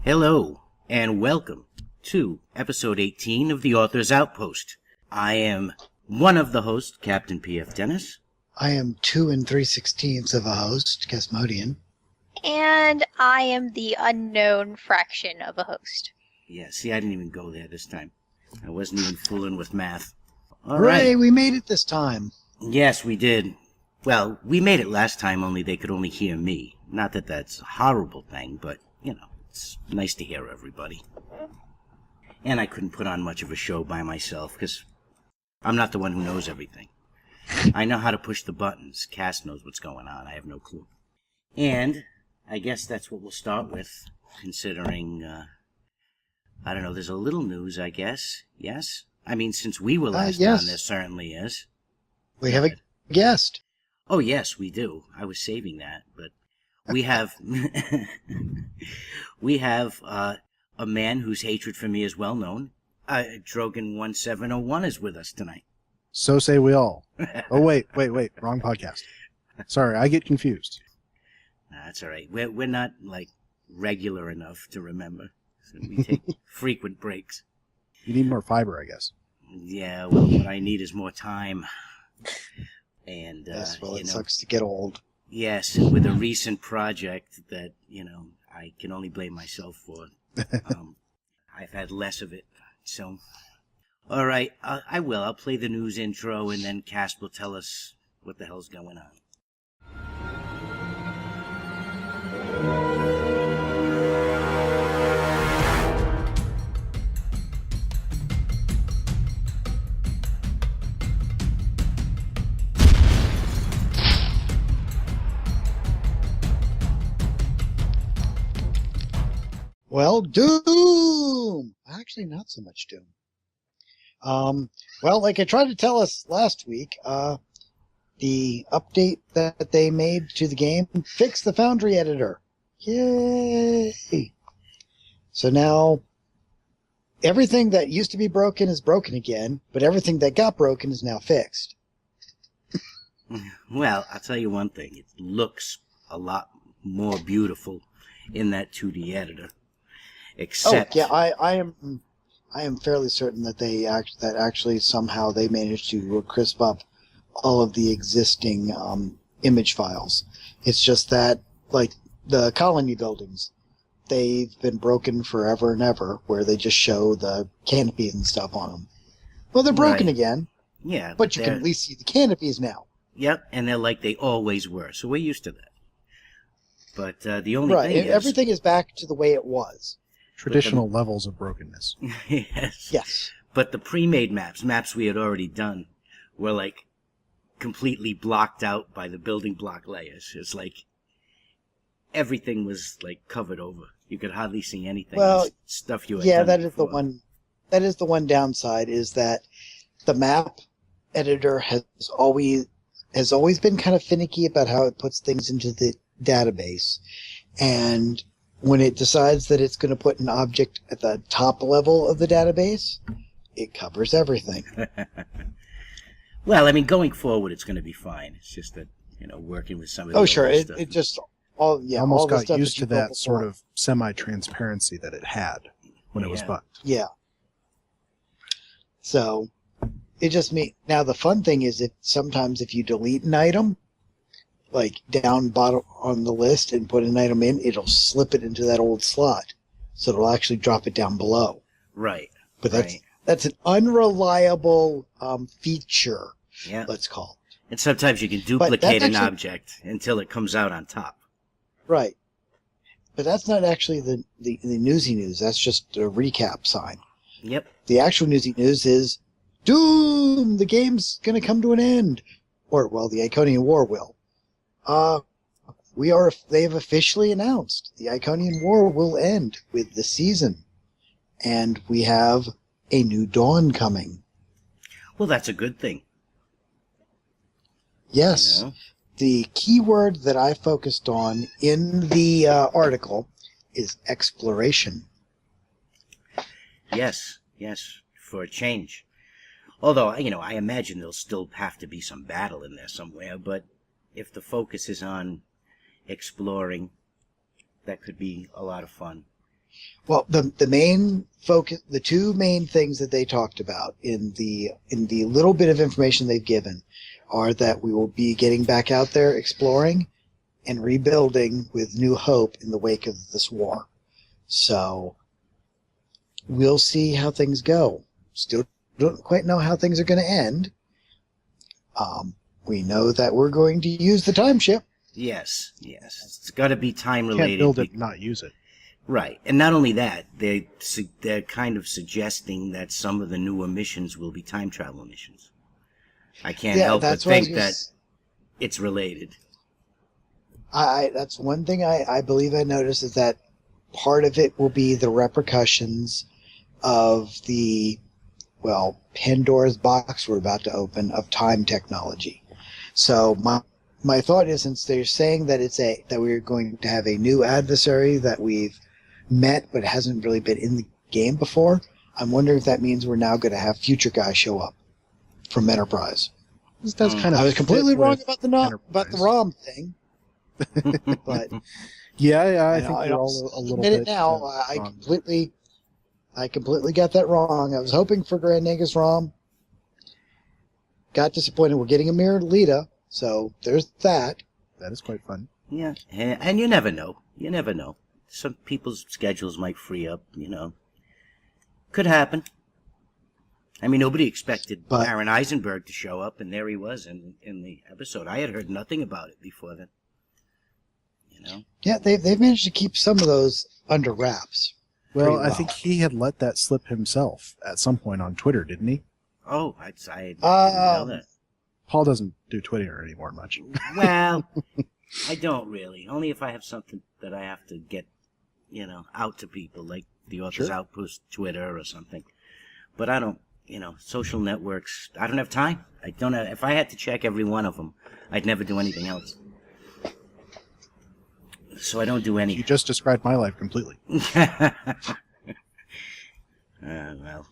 Hello, and welcome to episode 18 of the Author's Outpost. I am one of the hosts, Captain P.F. Dennis. I am 2 3/16 of a host, Casmodian. And I am the unknown fraction of a host. Yeah, see, I didn't even go there this time. I wasn't even fooling with math. All Hooray, right. we made it this time. Yes, we did. Well, we made it last time, only they could only hear me. Not that that's a horrible thing, but, it's nice to hear everybody. And I couldn't put on much of a show by myself, because I'm not the one who knows everything. I know how to push the buttons. Cass knows what's going on. I have no clue. And I guess that's what we'll start with, considering, I don't know, there's a little news, I guess. Yes? I mean, since we were last yes. on, there certainly is. We have a guest. Oh, yes, we do. I was saving that, but we have a man whose hatred for me is well known. Drogan1701 is with us tonight. So say we all. Oh, wait. Wrong podcast. Sorry, I get confused. That's all right. We're not, regular enough to remember. So we take frequent breaks. You need more fiber, I guess. Yeah, well, what I need is more time. And, Yes, well, it sucks to get old. Yes, and with a recent project that, I can only blame myself for. I've had less of it, so... All right, I will. I'll play the news intro, and then Cass will tell us what the hell's going on. Well, Doom! Actually, not so much Doom. Well, like I tried to tell us last week, the update that they made to the game fixed the Foundry editor. Yay! So now, everything that used to be broken is broken again, but everything that got broken is now fixed. Well, I'll tell you one thing. It looks a lot more beautiful in that 2D editor. Except... Oh, yeah, I am fairly certain that actually somehow they managed to crisp up all of the existing image files. It's just that, like, the colony buildings, they've been broken forever and ever, where they just show the canopies and stuff on them. Well, they're broken again. Yeah. But you can at least see the canopies now. Yep, and they're like they always were, so we're used to that. But the only thing is... everything is back to the way it was. Traditional levels of brokenness. Yes. Yes. But the pre-made maps we had already done, were completely blocked out by the building block layers. It's like everything was covered over. You could hardly see anything. Well, stuff you had yeah, done that is before. the one. That is the one downside, is that the map editor has always been kind of finicky about how it puts things into the database, and when it decides that it's going to put an object at the top level of the database, it covers everything. Well, I mean, going forward, it's going to be fine. It's just that, working with some of the Sure. older stuff. It just all Almost all the got stuff used that to you built that sort before. of semi-transparency that it had when it was Yeah. bugged. Yeah. So it just now the fun thing is sometimes if you delete an item, like down bottom on the list, and put an item in, it'll slip it into that old slot, so it'll actually drop it down below. Right. But right. that's an unreliable feature. Yeah. Let's call it. And sometimes you can that's duplicate an actually- object until it comes out on top. Right. But that's not actually the newsy news. That's just a recap sign. Yep. The actual newsy news is Doom! The game's going to come to an end. Or, well, the Iconian War will. They have officially announced the Iconian War will end with the season. And we have a new dawn coming. Well, that's a good thing. Yes. You know? The keyword that I focused on in the article is exploration. Yes, for a change. Although, I imagine there'll still have to be some battle in there somewhere, but if the focus is on exploring, that could be a lot of fun. Well, the main focus, the two main things that they talked about in the little bit of information they've given are that we will be getting back out there exploring and rebuilding with new hope in the wake of this war. So we'll see how things go. Still don't quite know how things are going to end. We know that we're going to use the time ship. Yes. It's got to be time Can't related. build it and not use it. Right. And not only that, they're kind of suggesting that some of the newer missions will be time travel missions. I can't help but think that it's related. That's one thing I believe I noticed, is that part of it will be the repercussions of the, Pandora's box we're about to open of time technology. So my thought is, since they're saying that that we're going to have a new adversary that we've met but hasn't really been in the game before, I'm wondering if that means we're now going to have future guys show up from Enterprise. That's kind of. I was completely wrong about the Enterprise. ROM thing, but Yeah, I think we're all a little admit bit. it now. I completely got that wrong. I was hoping for Grand Nagus ROM. Got disappointed. We're getting a mirrored Lita, so there's that. That is quite fun. Yeah. And you never know. Some people's schedules might free up, Could happen. I mean, nobody expected Aaron Eisenberg to show up, and there he was in the episode. I had heard nothing about it before then. Yeah, they've managed to keep some of those under wraps. Well, I think he had let that slip himself at some point on Twitter, didn't he? Oh, I didn't know that. Paul doesn't do Twitter anymore much. Well, I don't really. Only if I have something that I have to get, out to people, like the Author's Outpost Twitter or something. But I don't, social networks, I don't have time. I don't have, if I had to check every one of them, I'd never do anything else. So I don't do any. You just described my life completely. Well,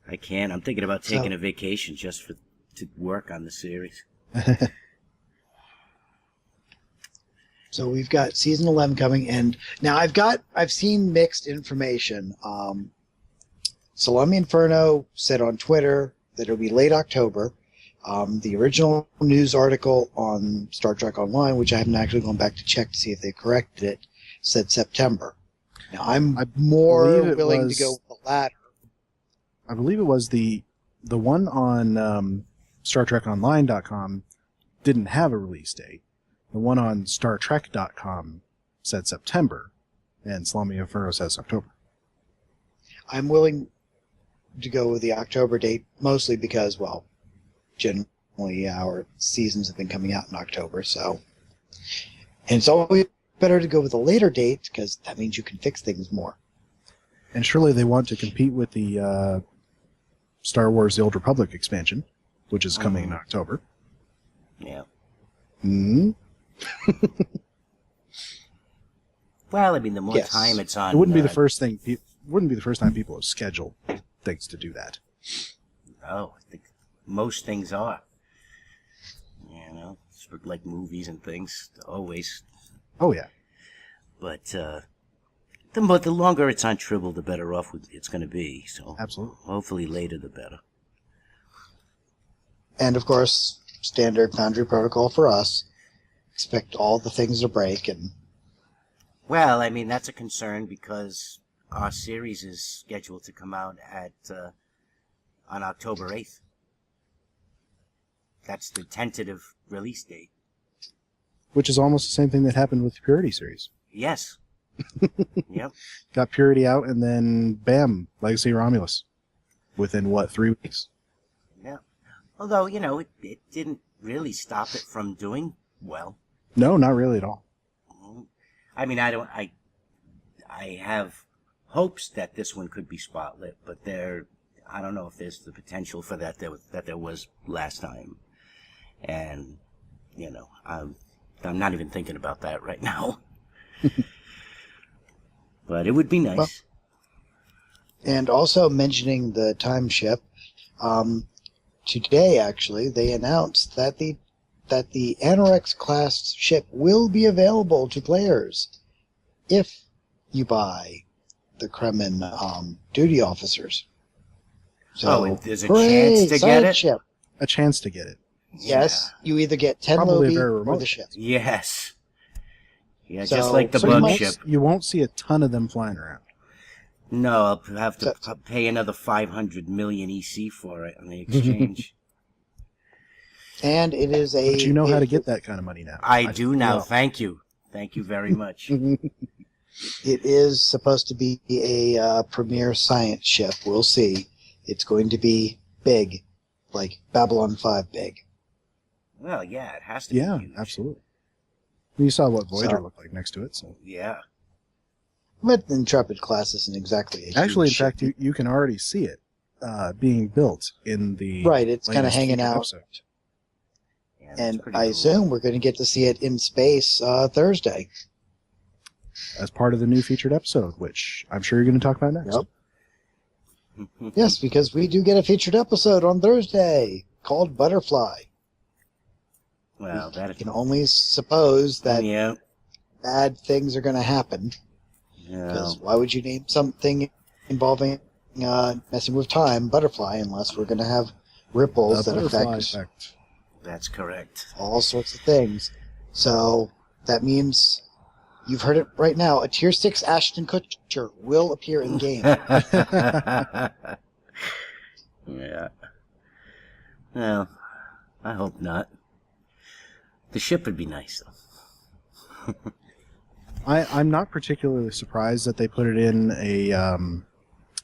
I can't. I'm thinking about taking a vacation just to work on the series. So we've got season 11 coming, and now I've seen mixed information. Salami Inferno said on Twitter that it'll be late October. The original news article on Star Trek Online, which I haven't actually gone back to check to see if they corrected it, said September. Now I'm more willing to go with the latter. I believe it was the one on StarTrekOnline.com didn't have a release date. The one on StarTrek.com said September, and Salami Inferno says October. I'm willing to go with the October date, mostly because, generally our seasons have been coming out in October, so. And it's always better to go with a later date, because that means you can fix things more. And surely they want to compete with the Star Wars The Old Republic expansion, which is coming in October. Yeah. Hmm? Well, I mean, the more time it's on... It wouldn't be the first thing... wouldn't be the first time people have scheduled things to do that. Oh, I think most things are. It's for, like movies and things, always. Oh, yeah. But the longer it's on Tribble, the better off it's going to be. So Absolutely. Hopefully later, the better. And, of course, standard Foundry protocol for us. Expect all the things to break, and... Well, I mean, that's a concern because our series is scheduled to come out on October 8th. That's the tentative release date. Which is almost the same thing that happened with the Purity series. Yes. Yep. Got Purity out, and then, bam, Legacy Romulus. Within, 3 weeks? Yeah. Although, it didn't really stop it from doing well. No, not really at all. I mean, I have hopes that this one could be spotlit, but I don't know if there's the potential for that there was last time. And, I'm not even thinking about that right now. But it would be nice. Well, and also mentioning the time ship, today actually they announced that the Anorex class ship will be available to players if you buy the Kremen duty officers. So, and there's a hooray, chance to get science it? ship. A chance to get it. Yes, you either get 10 Probably a Lobi very or remote the ship. Yes. Yeah, So- just like the so you bug might- ship. won't see a ton of them flying around. No, I'll have to So- pay another 500 million EC for it on the exchange. And it is a... But you know how to get that kind of money now. I do now. well. Thank you. Thank you very much. It is supposed to be a premier science ship. We'll see. It's going to be big, like Babylon 5 big. Well, yeah, it has to Yeah, be huge. absolutely. You saw what Voyager So- looked like next to it, so. Yeah. But the Intrepid class isn't exactly a Actually, in huge fact, ship. you can already see it being built in the Right, it's kind of latest hanging featured out. episode. Yeah, that's And pretty I cool. assume we're going to get to see it in space Thursday. As part of the new featured episode, which I'm sure you're going to talk about next. Yep. Yes, because we do get a featured episode on Thursday called Butterfly. Well, We that can only suppose that yeah. bad things are going to happen. Yeah. Because why would you name something involving messing with time Butterfly unless we're going to have ripples The that butterfly affect effect. That's correct. all sorts of things? So that means you've heard it right now. A Tier 6 Ashton Kutcher will appear in game. Yeah. Well, I hope not. The ship would be nice, though. I'm not particularly surprised that they put it in a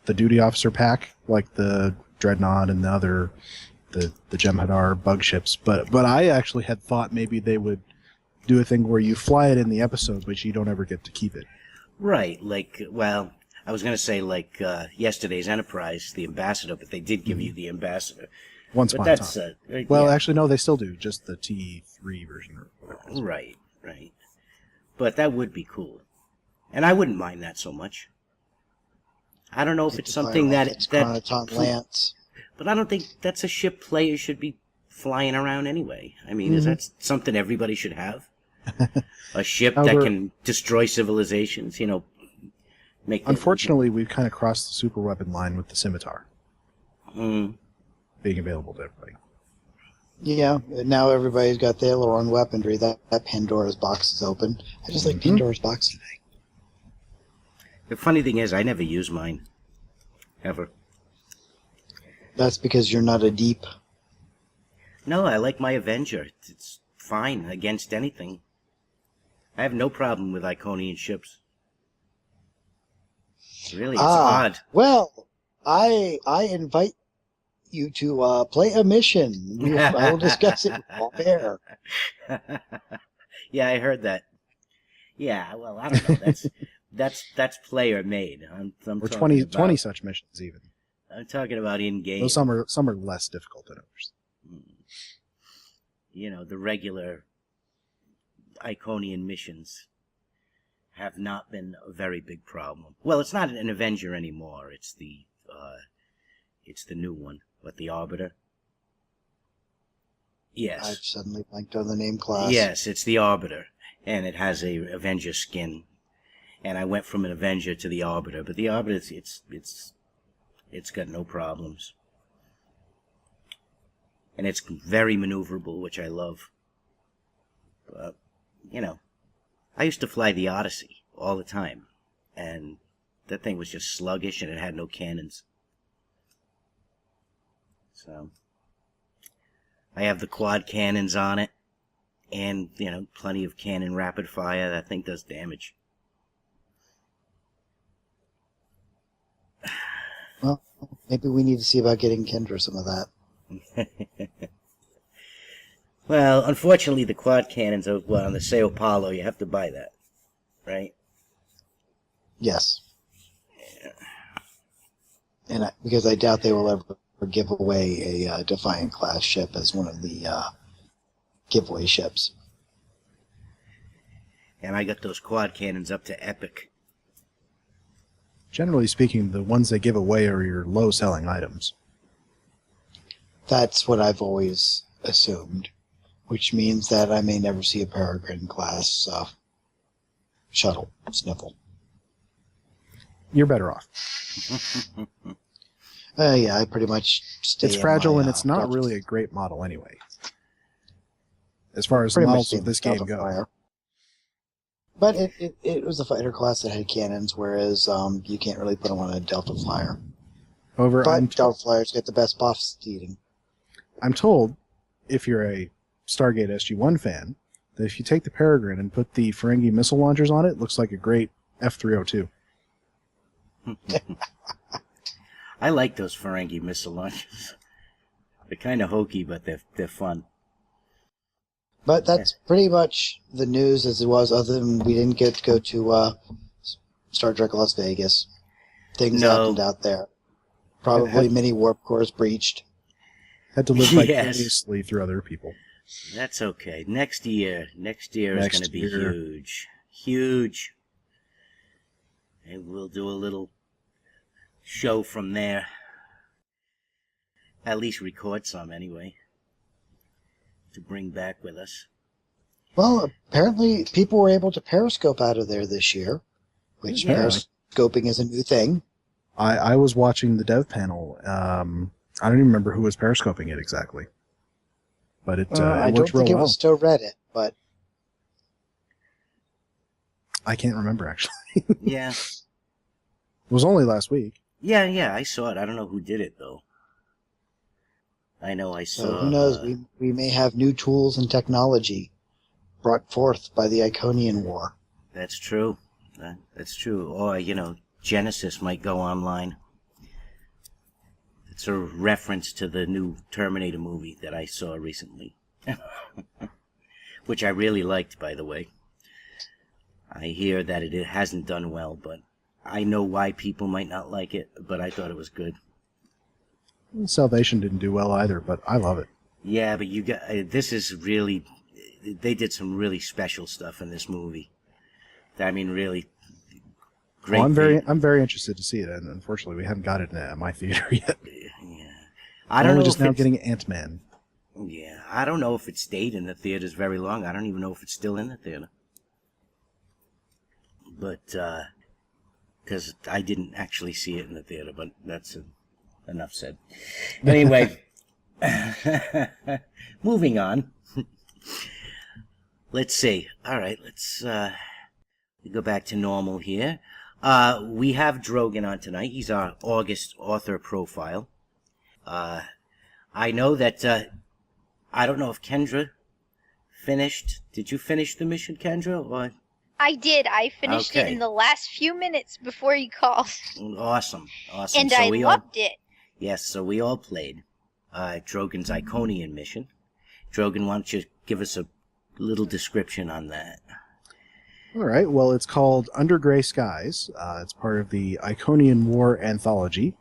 the duty officer pack, like the Dreadnought and the other the Jem'Hadar bug ships. But I actually had thought maybe they would do a thing where you fly it in the episode, but you don't ever get to keep it. Right, like, well, I was going to say, like, yesterday's Enterprise, the Ambassador, but they did give you the Ambassador. Once But upon a that's, time. well, Well, actually, no, they still do. Just the T3 version. Or whatever it is. right, right. But that would be cool. And I wouldn't mind that so much. I don't know if it's something It's that Chronoton Lance. but I don't think that's a ship players should be flying around anyway. I mean, is that something everybody should have? A ship that However- can destroy civilizations, you know, make them- Unfortunately, we've kind of crossed the super weapon line with the Scimitar Mm, being available to everybody. Yeah, now everybody's got the aileron weaponry. That Pandora's box is open. I just like Pandora's box today. the funny thing is, I never use mine. Ever. That's because you're not a deep. No, I like my Avenger. It's fine against anything. I have no problem with Iconian ships. Really, it's odd. Well, I invite you to play a mission. I will discuss it off air. Yeah, I heard that. Yeah, well, I don't know. That's player made. I'm Or talking 20 about, such missions, even. I'm talking about in game. Though some are less difficult than others. You know, the regular Iconian missions have not been a very big problem. Well, it's not an Avenger anymore. It's the new one, but the Arbiter. Yes. I've suddenly blanked on the name class. Yes, it's the Arbiter, and it has a Avenger skin. And I went from an Avenger to the Arbiter, but the Arbiter, it's got no problems. And it's very maneuverable, which I love. But, you know, I used to fly the Odyssey all the time, and that thing was just sluggish, and it had no cannons. So, I have the quad cannons on it, and, you know, plenty of cannon rapid fire. That thing does damage. Well, maybe we need to see about getting Kendra some of that. Well, unfortunately, the quad cannons on the Sao Paulo, you have to buy that, right? Yes. And because I doubt they will ever give away a Defiant class ship as one of the giveaway ships. And I got those quad cannons up to epic. Generally speaking, the ones they give away are your low-selling items. That's what I've always assumed, which means that I may never see a Peregrine class shuttle sniffle. you're better off. Yeah, I pretty much stay. It's in fragile my, and it's not Delta- really a great model anyway. As far as pretty much models stay of in this Delta game go. Flyer. But it was a fighter class that had cannons, whereas you can't really put them on a Delta Flyer. However, But Delta Flyers get the best buff seating. I'm told, if you're a Stargate SG-1 fan, that if you take the Peregrine and put the Ferengi missile launchers on it, it looks like a great F-302. I like those Ferengi missile launchers. They're kind of hokey, but they're fun. But that's pretty much the news as it was, other than we didn't get to go to Star Trek Las Vegas. Things happened out there. Probably many warp cores breached. Had to live vicariously through other people. That's okay. Next year is going to be year. huge. Huge. And we'll do a little show from there. At least record some anyway. To bring back with us. Well, apparently people were able to periscope out of there this year, which periscoping is a new thing. I was watching the dev panel. I don't even remember who was periscoping it exactly. But it I worked don't think real it well. was still Reddit, but I can't remember, actually. Yeah. It was only last week. Yeah, I saw it. I don't know who did it, though. I know I saw... so who knows? We may have new tools and technology brought forth by the Iconian War. That's true. That's true. Or, Genesis might go online. It's a reference to the new Terminator movie that I saw recently. Which I really liked, by the way. I hear that it hasn't done well, but I know why people might not like it, but I thought it was good. Salvation didn't do well either, but I love it. Yeah, but this is really... They did some really special stuff in this movie. I mean, really great. Well, I'm very interested to see it, and unfortunately, we haven't got it in my theater yet. Yeah, I don't know. Just now getting Ant-Man. Yeah, I don't know if it stayed in the theaters very long. I don't even know if it's still in the theater. But because I didn't actually see it in the theater, but that's enough said. Anyway, moving on. Let's see. All right, let's go back to normal here. We have Drogan on tonight. He's our August author profile. I know that, I don't know if Kendra finished. Did you finish the mission, Kendra? Or? I did. I finished it in the last few minutes before you called. Awesome. And so I loved it. Yes, so we all played Drogan's Iconian mission. Drogan, why don't you give us a little description on that? All right. Well, it's called Under Gray Skies. It's part of the Iconian War Anthology,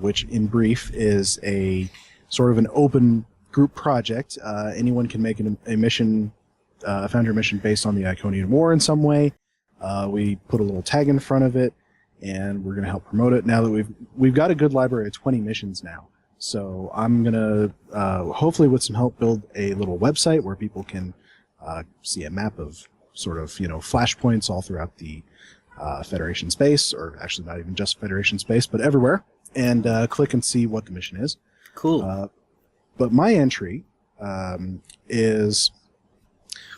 which in brief is a sort of an open group project. Anyone can make a mission, a founder mission based on the Iconian War in some way. We put a little tag in front of it, and we're going to help promote it. Now that we've got a good library of 20 missions now, so I'm going to hopefully with some help build a little website where people can see a map of sort of flashpoints all throughout the Federation space, or actually not even just Federation space, but everywhere, and click and see what the mission is. Cool. But my entry is,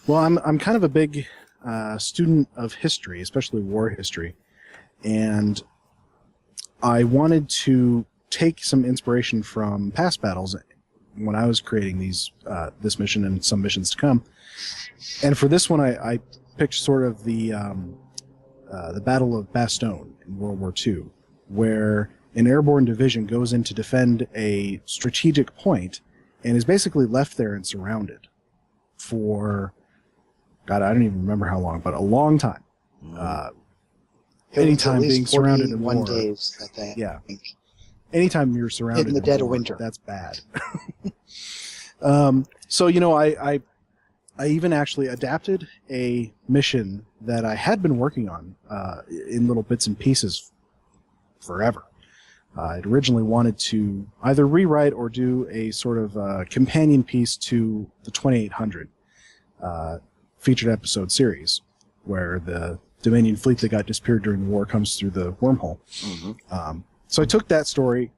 well, I'm kind of a big student of history, especially war history, and I wanted to take some inspiration from past battles when I was creating this mission and some missions to come. And for this one, I picked sort of the Battle of Bastogne in World War II, where an airborne division goes in to defend a strategic point and is basically left there and surrounded for, God, I don't even remember how long, but a long time. Anytime being surrounded in war. Days, I think. Yeah. Anytime you're surrounded in the dead war, of winter, that's bad. So I even actually adapted a mission that I had been working on in little bits and pieces forever. I'd originally wanted to either rewrite or do a sort of companion piece to the 2800 featured episode series, where the Dominion fleet that got disappeared during the war comes through the wormhole. So I took that story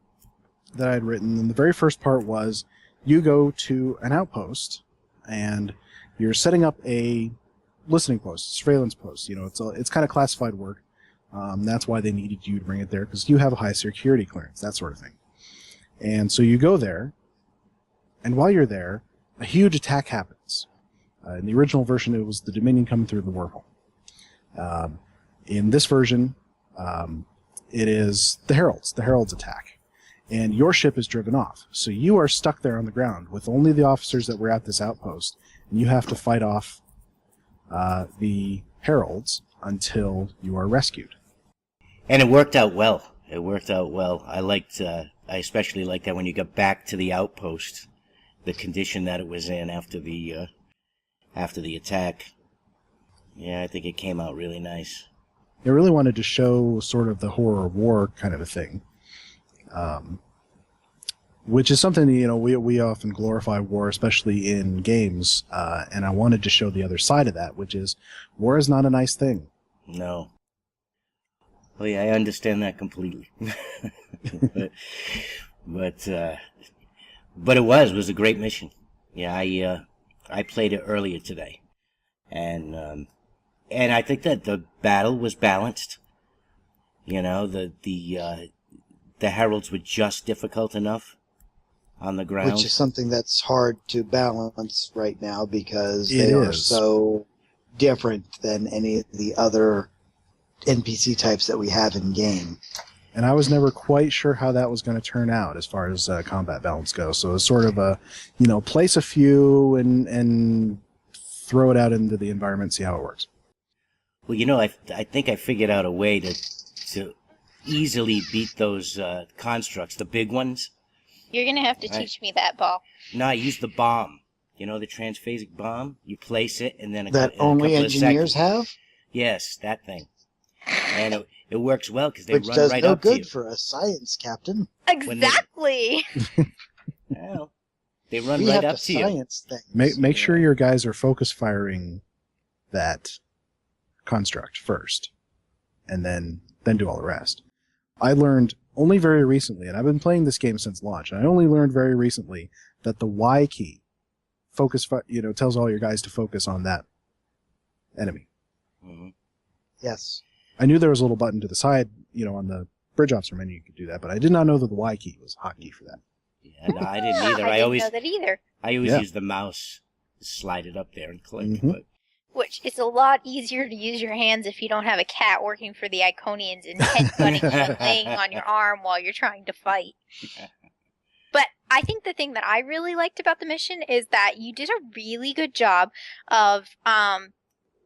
that I had written, and the very first part was you go to an outpost, and you're setting up a listening post, surveillance post. You know, it's kind of classified work. That's why they needed you to bring it there, because you have a high security clearance, that sort of thing. And so you go there, and while you're there, a huge attack happens. In the original version, it was the Dominion coming through the wormhole. In this version, it is the Heralds attack. And your ship is driven off. So you are stuck there on the ground with only the officers that were at this outpost, and you have to fight off the Heralds until you are rescued. And it worked out well. I especially liked that when you got back to the outpost, the condition that it was in after the attack. Yeah, I think it came out really nice. It really wanted to show sort of the horror of war kind of a thing, which is something that, you know, we often glorify war, especially in games, and I wanted to show the other side of that, which is war is not a nice thing. No. Oh yeah, I understand that completely. but it was a great mission. Yeah, I played it earlier today, and I think that the battle was balanced. You know, the heralds were just difficult enough on the ground, which is something that's hard to balance right now because It they are is. so different than any of the other NPC types that we have in game. And I was never quite sure how that was going to turn out as far as combat balance goes. So it was sort of a, you know, place a few and throw it out into the environment, see how it works. Well, you know, I think I figured out a way to easily beat those constructs, the big ones. You're gonna have to Right. teach me that, Ball. No, I use the bomb. You know, the transphasic bomb? You place it, and then That in only couple of engineers seconds- have, Yes, that thing. And it works well because they which run does right no up to you. good for a science captain. Exactly. Well, they run We right have up to to you. science things. Make sure your guys are focus firing that construct first, and then do all the rest. I learned only very recently, and I've been playing this game since launch, and I only learned very recently that the Y key tells all your guys to focus on that enemy. hmm Yes. I knew there was a little button to the side, you know, on the bridge officer menu you could do that, but I did not know that the Y key was a hotkey for that. Yeah, no, I didn't either. I didn't know that either. I always Yeah. use the mouse to slide it up there and click. Mhm. But Which is a lot easier to use your hands if you don't have a cat working for the Iconians and headbutting you and laying on your arm while you're trying to fight. But I think the thing that I really liked about the mission is that you did a really good job of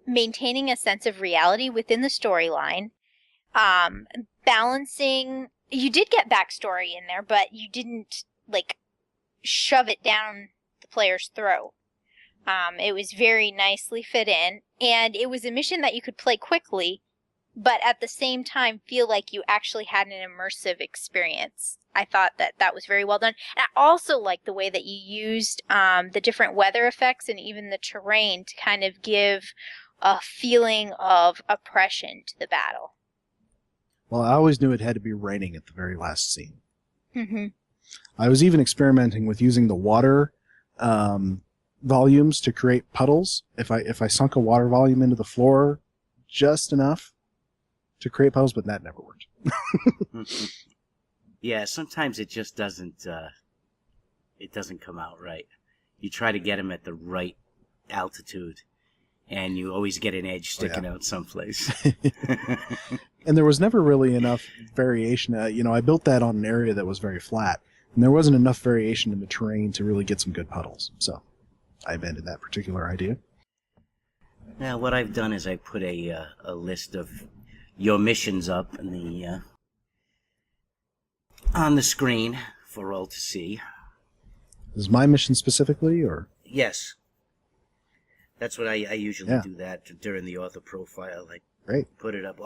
maintaining a sense of reality within the storyline, balancing. You did get backstory in there, but you didn't like shove it down the player's throat. It was very nicely fit in, and it was a mission that you could play quickly, but at the same time feel like you actually had an immersive experience. I thought that was very well done. And I also liked the way that you used the different weather effects and even the terrain to kind of give a feeling of oppression to the battle. Well, I always knew it had to be raining at the very last scene. Mm-hmm. I was even experimenting with using the water volumes to create puddles. If I sunk a water volume into the floor just enough to create puddles, but that never worked. yeah, sometimes it just doesn't come out right. You try to get them at the right altitude, and you always get an edge sticking out someplace. And there was never really enough variation. I built that on an area that was very flat, and there wasn't enough variation in the terrain to really get some good puddles. So I abandoned that particular idea. Now, what I've done is I put a list of your missions up in the on the screen for all to see. Is my mission specifically, or? Yes. That's what I usually Yeah. do that during the author profile. I Great. put it up.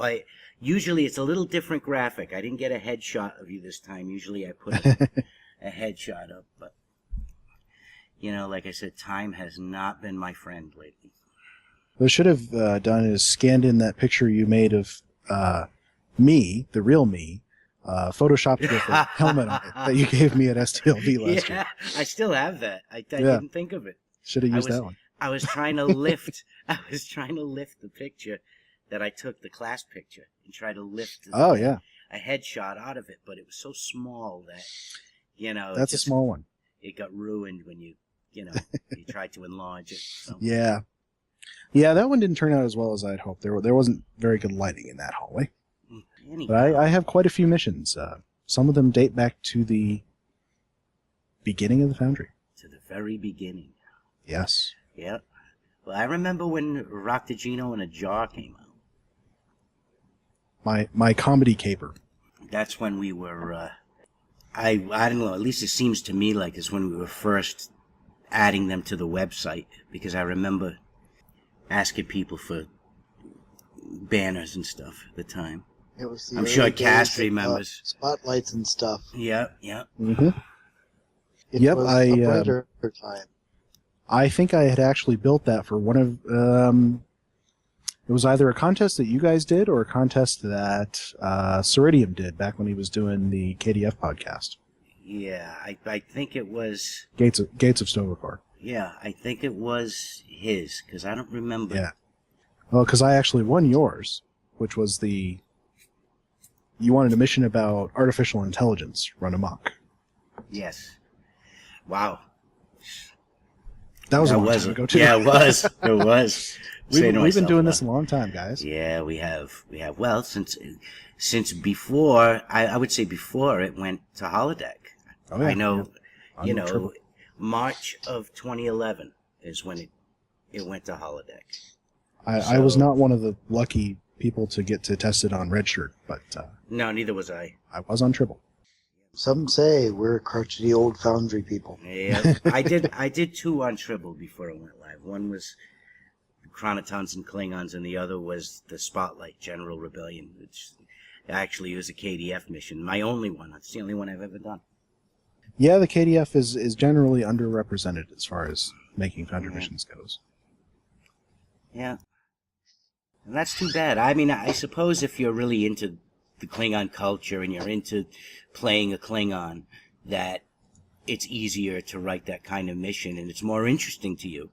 Usually it's a little different graphic. I didn't get a headshot of you this time. Usually I put a headshot up, but like I said, time has not been my friend lately. What I should have done is scanned in that picture you made of me, the real me, photoshopped with a helmet on it that you gave me at STLV last year. I still have that. I didn't think of it. Should have used that one. I was trying to lift. I was trying to lift the picture that I took, the class picture, and try to lift. A headshot out of it, but it was so small that that's a small one. It got ruined when you you tried to enlarge it. So. Yeah, that one didn't turn out as well as I'd hoped. There wasn't very good lighting in that hallway. Anyhow. But I have quite a few missions. Some of them date back to the beginning of the Foundry. To the very beginning. Yes. Yep. Well, I remember when Rock the Gino in a Jar came out. My comedy caper. That's when we were. I don't know. At least it seems to me like it's when we were first adding them to the website, because I remember asking people for banners and stuff at the time. It was the I'm early sure days Cast of, remembers. spotlights and stuff. Yep. Mm-hmm. It Yep, was a brighter time. I think I had actually built that for one of. It was either a contest that you guys did or a contest that Ceridium did back when he was doing the KDF podcast. Yeah, I think it was Gates of Stovacor. Yeah, I think it was his, because I don't remember. Yeah. Well, because I actually won yours, which was you wanted a mission about artificial intelligence run amok. Yes. Wow. That was a long time ago, too. Yeah, it was. It was. We've been doing this a long time, guys. Yeah, we have. Well, since before, I would say before it went to holodeck. Oh, yeah. I know, Yeah. Triple. March of 2011 is when it went to holodeck. I was not one of the lucky people to get to test it on Redshirt, but no, neither was I. I was on Triple. Some say we're crotchety old Foundry people. Yeah, I did 2 on Tribble before it went live. One was Chronotons and Klingons, and the other was the Spotlight General Rebellion, which actually was a KDF mission. My only one. It's the only one I've ever done. Yeah, the KDF is generally underrepresented as far as making Foundry missions goes. Yeah. And that's too bad. I mean, I suppose if you're really into the Klingon culture and you're into playing a Klingon, that it's easier to write that kind of mission and it's more interesting to you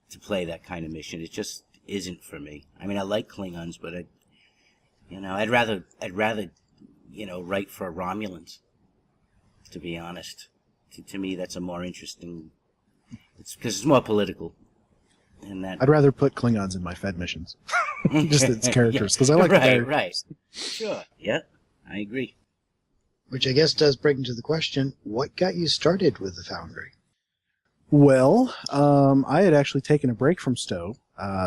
to play that kind of mission. It just isn't for me. I mean, I like Klingons, but I'd rather write for Romulans, to be honest. To me, that's a more interesting. It's because it's more political. And that I'd rather put Klingons in my Fed missions, just its characters, because I like the characters. Right. Sure. Yeah, I agree. Which I guess does bring to the question, what got you started with the Foundry? Well, I had actually taken a break from Stowe.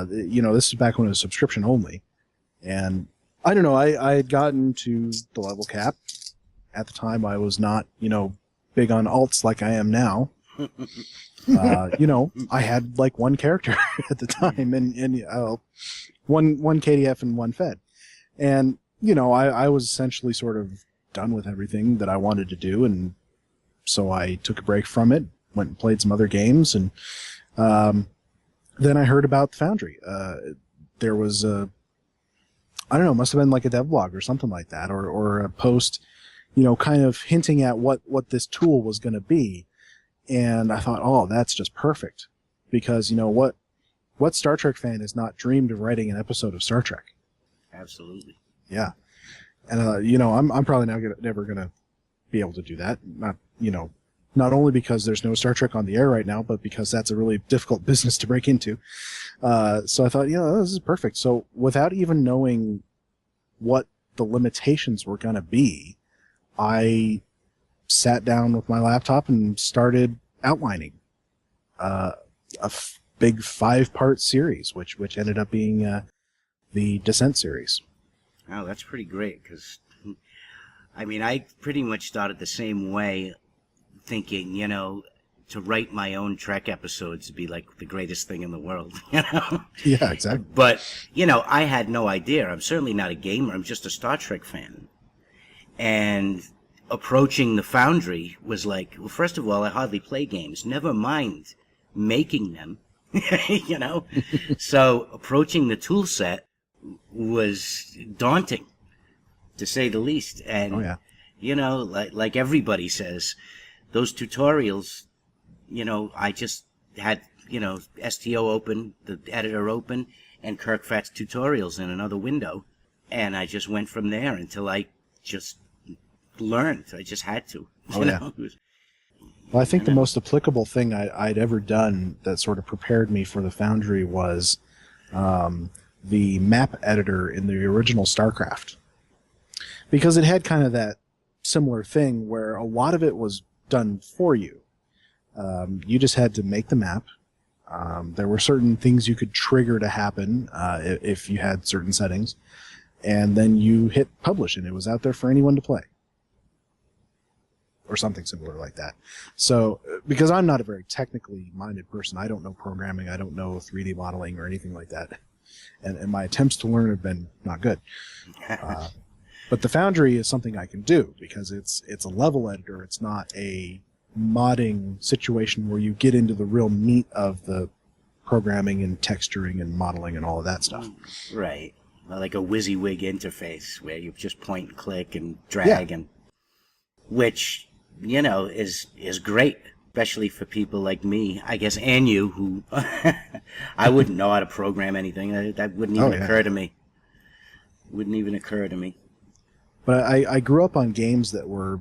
This is back when it was subscription only. And I don't know, I had gotten to the level cap. At the time, I was not, big on alts like I am now. I had like one character at the time and one KDF and one Fed. And, I was essentially sort of done with everything that I wanted to do. And so I took a break from it, went and played some other games. And then I heard about the Foundry. There was must have been like a devlog or something like that, or a post, kind of hinting at what this tool was going to be. And I thought, oh, that's just perfect. Because, what Star Trek fan has not dreamed of writing an episode of Star Trek? Absolutely. Yeah. And, I'm probably never going to be able to do that. Not only because there's no Star Trek on the air right now, but because that's a really difficult business to break into. So I thought, this is perfect. So without even knowing what the limitations were going to be, I sat down with my laptop and started outlining a big 5-part series, which ended up being the Descent series. Oh, that's pretty great, because, I pretty much started the same way, thinking, to write my own Trek episodes would be like the greatest thing in the world, Yeah, exactly. But, I had no idea. I'm certainly not a gamer. I'm just a Star Trek fan. And approaching the Foundry was like, well, first of all, I hardly play games. Never mind making them. you know? So approaching the tool set was daunting, to say the least. And, Oh yeah. you know, like everybody says, those tutorials, you know, I just had, you know, STO open, the editor open, and Kirkfat's tutorials in another window. And I just went from there until I just learned. I just had to. Oh, yeah. It was, Well, I think you the know. most applicable thing I'd ever done that sort of prepared me for the Foundry was the map editor in the original StarCraft. Because it had kind of that similar thing where a lot of it was done for you. You just had to make the map. There were certain things you could trigger to happen if you had certain settings. And then you hit publish, and it was out there for anyone to play. Or something similar like that. So, because I'm not a very technically minded person, I don't know programming, I don't know 3D modeling or anything like that. And my attempts to learn have been not good. But the Foundry is something I can do, because it's a level editor. It's not a modding situation where you get into the real meat of the programming and texturing and modeling and all of that stuff. Right. Like a WYSIWYG interface where you just point and click and drag, and which, you know, is great, especially for people like me, I guess, and you, who I wouldn't know how to program anything. That wouldn't even occur to me. Wouldn't even occur to me. But I grew up on games that were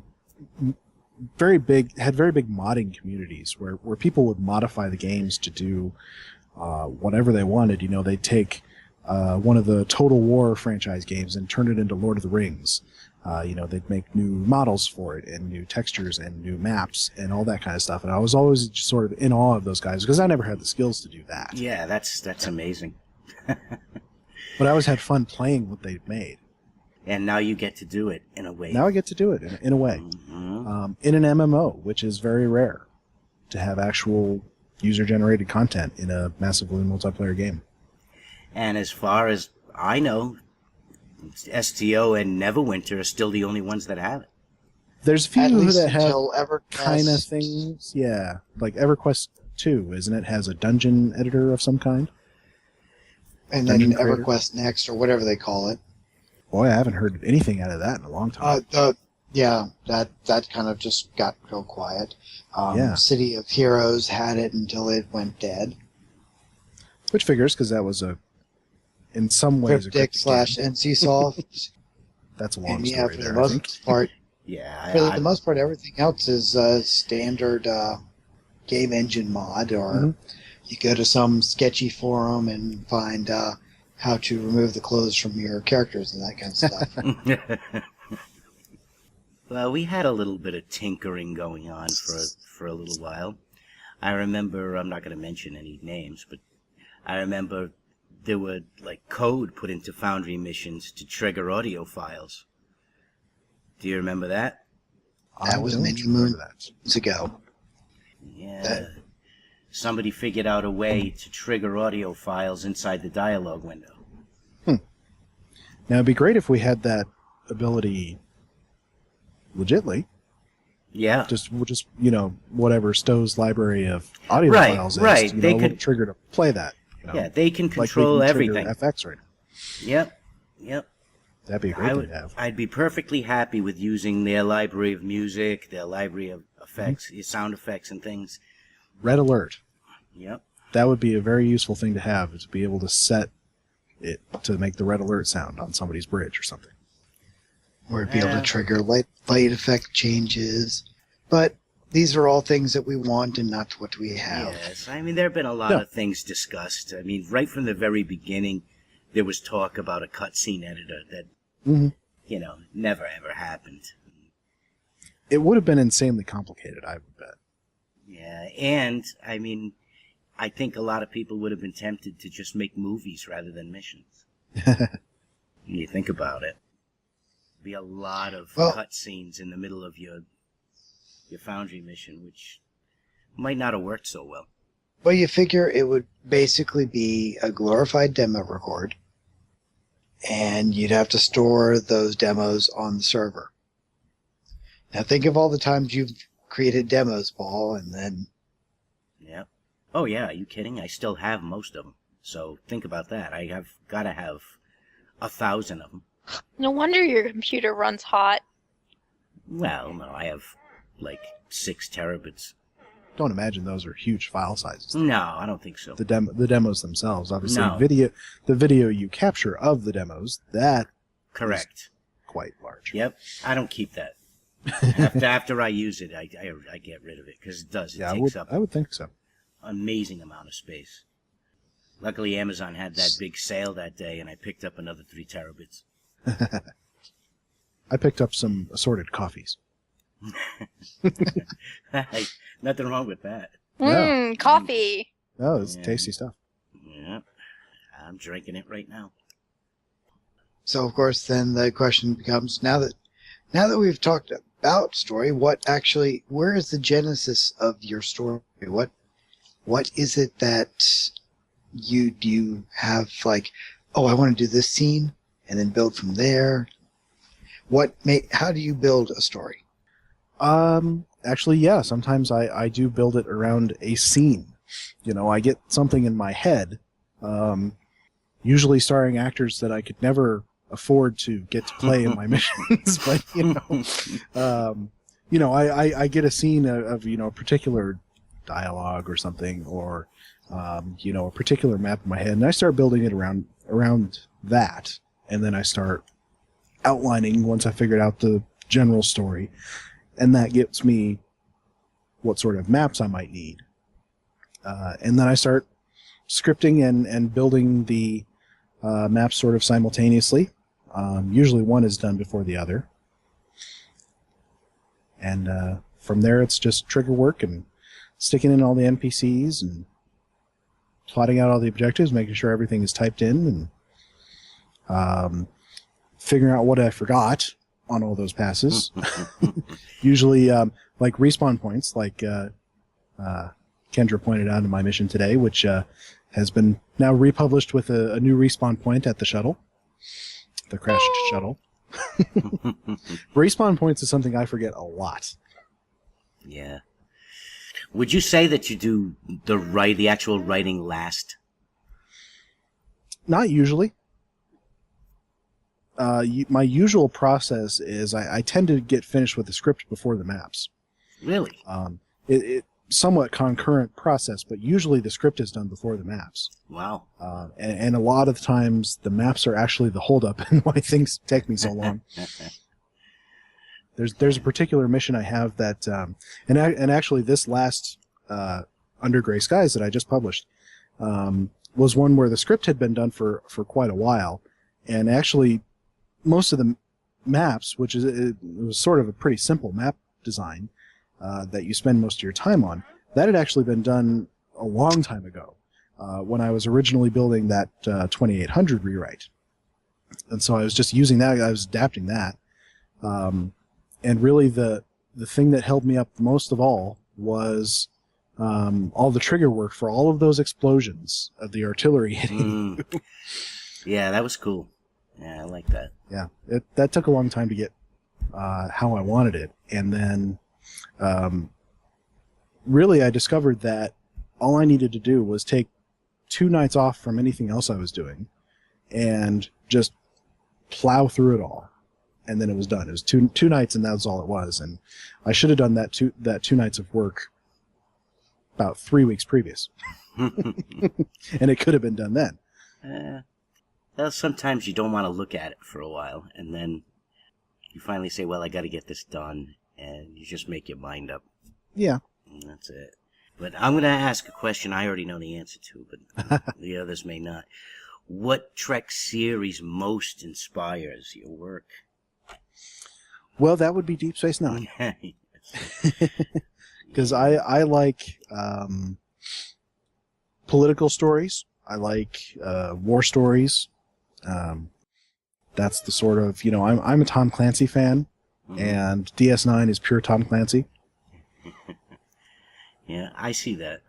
very big, had very big modding communities where people would modify the games to do whatever they wanted. You know, they'd take one of the Total War franchise games and turn it into Lord of the Rings. You know, they'd make new models for it and new textures and new maps and all that kind of stuff. And I was always just sort of in awe of those guys because I never had the skills to do that. Yeah, that's amazing. But I always had fun playing what they'd made. And now you get to do it in a way. Now I get to do it in a way. Mm-hmm. In an MMO, which is very rare to have actual user-generated content in a massively multiplayer game. And as far as I know, STO and Neverwinter are still the only ones that have it. There's a At few least that have until EverQuest kind of things. Yeah, like EverQuest 2, isn't it? Has a dungeon editor of some kind. And then Dungeon Creator. EverQuest Next, or whatever they call it. Boy, I haven't heard anything out of that in a long time. Yeah, that kind of just got real quiet. Yeah. City of Heroes had it until it went dead. Which figures, because that was in some ways, a Cryptic cryptic game. /NCSoft. That's a long And yeah, story for there, the I think. most part, Yeah, for the most part, everything else is standard game engine mod, or you go to some sketchy forum and find how to remove the clothes from your characters and that kind of stuff. Well, we had a little bit of tinkering going on for a little while. I remember, I'm not going to mention any names, but I remember there were like code put into Foundry missions to trigger audio files. Do you remember that? That was don't many remember moons ago. Yeah. Somebody figured out a way to trigger audio files inside the dialogue window. Now, it'd be great if we had that ability legitly. Yeah. Just you know, whatever Stowe's library of audio Right, files is, right. you They know, a little could- trigger to play that. You know, Yeah, they can like we control can trigger everything. FX right now. Yep. That'd be a great thing to have. I'd be perfectly happy with using their library of music, their library of effects, sound effects and things. Red alert. Yep. That would be a very useful thing to have, is to be able to set it to make the red alert sound on somebody's bridge or something. Or be able Yeah. to trigger light effect changes. But these are all things that we want and not what we have. Yes, I mean, there have been a lot Yeah. of things discussed. I mean, right from the very beginning, there was talk about a cutscene editor that, Mhm. you know, never ever happened. It would have been insanely complicated, I would bet. Yeah, and, I mean, I think a lot of people would have been tempted to just make movies rather than missions. When you think about it. Be a lot of Well- cutscenes in the middle of your Foundry mission, which might not have worked so well. Well, you figure it would basically be a glorified demo record, and you'd have to store those demos on the server. Now think of all the times you've created demos, Paul, and then Yep. Oh yeah, are you kidding? I still have most of them. So think about that. I have got to have 1,000 of them. No wonder your computer runs hot. Well, no, I have like 6 terabits. Don't imagine those are huge file sizes. No, I don't think so. The demos themselves, obviously, No. the video you capture of the demos, that Correct. is quite large. Yep, I don't keep that. After I use it, I get rid of it because it does. It Yeah, takes I would think so. an amazing amount of space. Luckily, Amazon had that big sale that day, and I picked up another 3 terabits. I picked up some assorted coffees. Hey, nothing wrong with that. Yeah. Coffee. Oh, it's Yeah. tasty stuff. Yeah, I'm drinking it right now. So of course, then the question becomes: now that we've talked about story, where is the genesis of your story? What is it that you have like? Oh, I want to do this scene, and then build from there. How do you build a story? Actually, yeah. Sometimes I do build it around a scene. I get something in my head, usually starring actors that I could never afford to get to play in my missions. But I get a scene of a particular dialogue or something, or a particular map in my head, and I start building it around that, and then I start outlining once I figured out the general story, and that gives me what sort of maps I might need. And then I start scripting and building the maps sort of simultaneously. Usually one is done before the other. And from there it's just trigger work and sticking in all the NPCs and plotting out all the objectives, making sure everything is typed in, and figuring out what I forgot on all those passes. Usually, like respawn points, like Kendra pointed out in my mission today, which has been now republished with a new respawn point at the shuttle, the crashed shuttle. Respawn points is something I forget a lot. Yeah. Would you say that you do the actual writing last? Not usually. My usual process is I tend to get finished with the script before the maps. Really? It somewhat concurrent process, but usually the script is done before the maps. Wow. And a lot of the times the maps are actually the holdup and why things take me so long. There's a particular mission I have that, and actually this last Under Gray Skies that I just published was one where the script had been done for quite a while, and actually most of the maps, which it was sort of a pretty simple map design that you spend most of your time on, that had actually been done a long time ago when I was originally building that 2800 rewrite. And so I was just using that, I was adapting that. And really the thing that held me up most of all was all the trigger work for all of those explosions of the artillery hitting you. Yeah, that was cool. Yeah, I like that. Yeah, that took a long time to get how I wanted it. And then really I discovered that all I needed to do was take 2 nights off from anything else I was doing and just plow through it all. And then it was done. It was two nights, and that was all it was. And I should have done that 2 nights of work about 3 weeks previous. And it could have been done then. Well, sometimes you don't want to look at it for a while, and then you finally say, well, I got to get this done, and you just make your mind up. Yeah. And that's it. But I'm going to ask a question I already know the answer to, but the others may not. What Trek series most inspires your work? Well, that would be Deep Space Nine. Because I like political stories. I like war stories. That's the sort of, I'm a Tom Clancy fan, and DS9 is pure Tom Clancy. Yeah, I see that.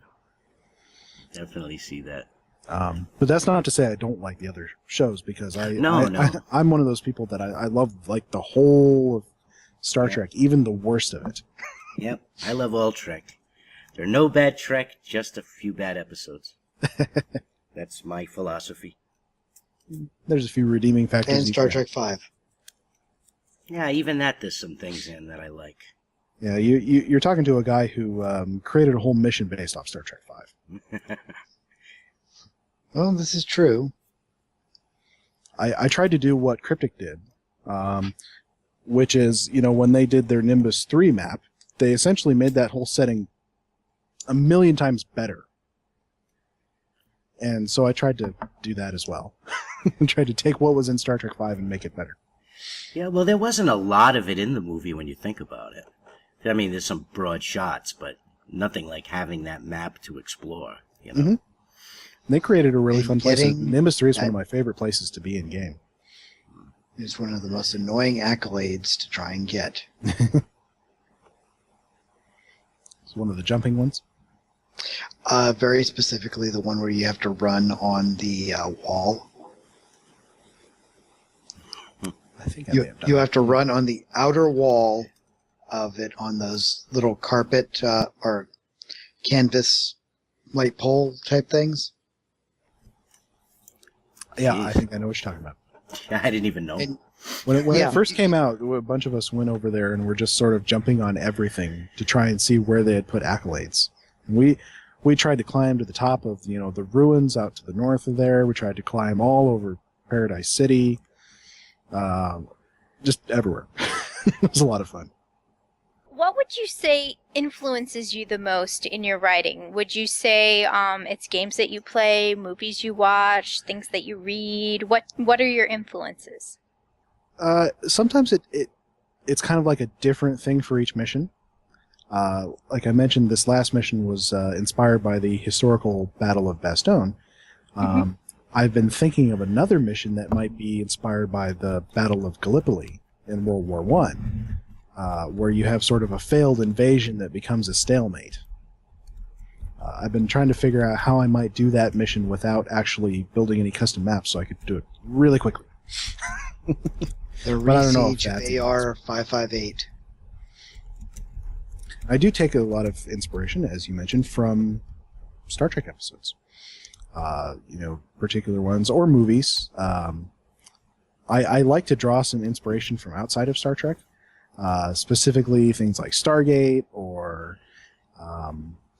Definitely see that. But that's not to say I don't like the other shows, because No. I'm one of those people that I love like the whole of Star Trek, even the worst of it. Yep, I love all Trek. There are no bad Trek, just a few bad episodes. That's my philosophy. There's a few redeeming factors. And Star Trek V. Yeah, even that there's some things in that I like. Yeah, you're talking to a guy who created a whole mission based off Star Trek V. Well, this is true. I tried to do what Cryptic did, which is, when they did their Nimbus 3 map, they essentially made that whole setting a million times better. And so I tried to do that as well. And tried to take what was in Star Trek V and make it better. Yeah, well, there wasn't a lot of it in the movie when you think about it. I mean, there's some broad shots, but nothing like having that map to explore, Mm-hmm. They created a really fun place. Nimbus 3 is one that- of my favorite places to be in game. It's one of the most annoying accolades to try and get. It's one of the jumping ones. Very specifically, the one where you have to run on the wall. I think I may have done You that. have to run on the outer wall of it on those little carpet or canvas light pole type things. Yeah, Jeez. I think I know what you're talking about. I didn't even know. And When Yeah. it first came out, a bunch of us went over there and were just sort of jumping on everything to try and see where they had put accolades. And we tried to climb to the top of the ruins out to the north of there. We tried to climb all over Paradise City, just everywhere. It was a lot of fun. What would you say influences you the most in your writing? Would you say it's games that you play, movies you watch, things that you read? What are your influences? Sometimes it's kind of like a different thing for each mission. Like I mentioned, this last mission was inspired by the historical Battle of Bastogne. I've been thinking of another mission that might be inspired by the Battle of Gallipoli in World War One, where you have sort of a failed invasion that becomes a stalemate. I've been trying to figure out how I might do that mission without actually building any custom maps, so I could do it really quickly. the But I don't know if Siege of that's AR 558. I do take a lot of inspiration, as you mentioned, from Star Trek episodes. Particular ones or movies. I like to draw some inspiration from outside of Star Trek, specifically things like Stargate or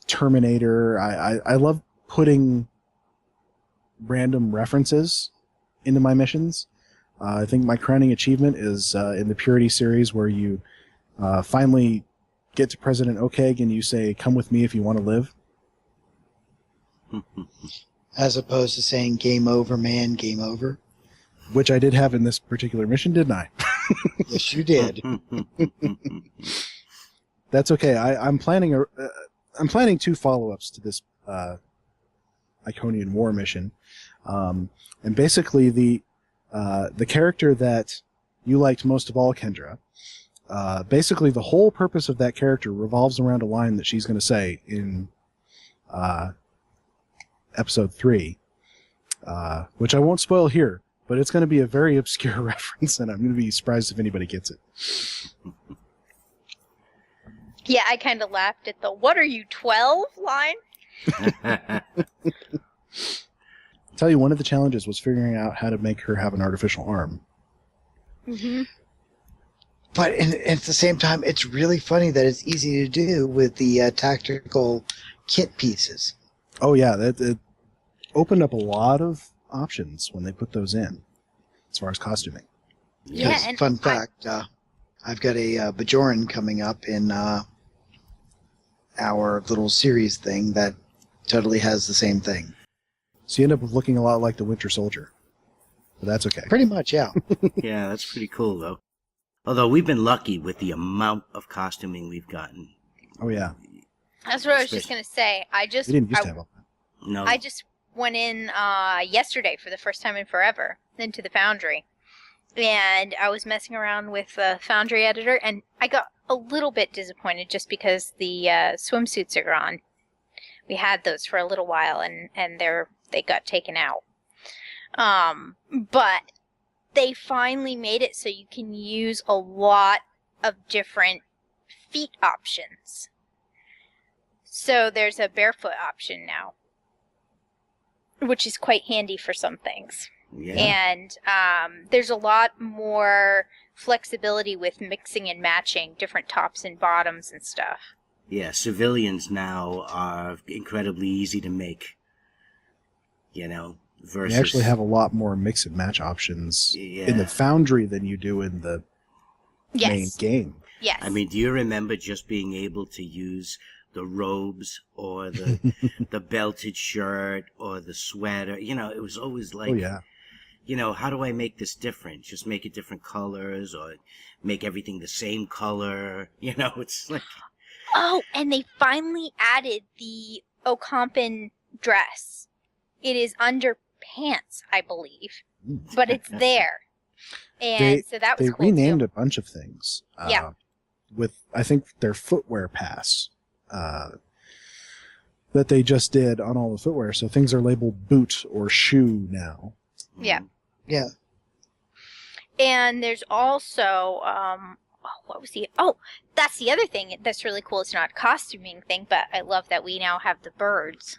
Terminator. I love putting random references into my missions. I think my crowning achievement is in the Purity series, where you finally get to President Okeg and you say, "Come with me if you want to live." As opposed to saying game over, man, game over. Which I did have in this particular mission, didn't I? Yes, you did. That's okay. I'm planning I'm planning 2 follow-ups to this Iconian War mission, and basically the character that you liked most of all, Kendra. Basically, the whole purpose of that character revolves around a line that she's going to say in episode 3, which I won't spoil here, but it's going to be a very obscure reference, and I'm going to be surprised if anybody gets it. Yeah, I kind of laughed at the "What are you, 12?" line. Tell you, one of the challenges was figuring out how to make her have an artificial arm. Mm-hmm. But at the same time, it's really funny that it's easy to do with the tactical kit pieces. Oh yeah, it opened up a lot of options when they put those in, as far as costuming. Yeah, Because, and fun fact, I've got a Bajoran coming up in our little series thing that totally has the same thing. So you end up looking a lot like the Winter Soldier. But that's okay. Pretty much, yeah. Yeah, that's pretty cool, though. Although we've been lucky with the amount of costuming we've gotten. Oh yeah, That's what I was just gonna say. we didn't used to have all that. No, I just went in yesterday for the first time in forever into the Foundry, and I was messing around with the Foundry editor, and I got a little bit disappointed just because the swimsuits are gone. We had those for a little while, and they got taken out. But they finally made it so you can use a lot of different feat options. So there's a barefoot option now, which is quite handy for some things. Yeah. And there's a lot more flexibility with mixing and matching different tops and bottoms and stuff. Yeah, civilians now are incredibly easy to make. Versus... You actually have a lot more mix and match options in the Foundry than you do in the main game. Yes. I mean, do you remember just being able to use the robes or the belted shirt or the sweater? It was always like, oh, yeah. How do I make this different? Just make it different colors or make everything the same color. It's like... Oh, and they finally added the Okampan dress. It is under pants, I believe, but it's there. And so that was cool. They renamed too. a bunch of things. Yeah. With, I think, their footwear pass that they just did on all the footwear. So things are labeled boot or shoe now. Yeah. Yeah. And there's also, what was the... Oh, that's the other thing that's really cool. It's not a costuming thing, but I love that we now have the birds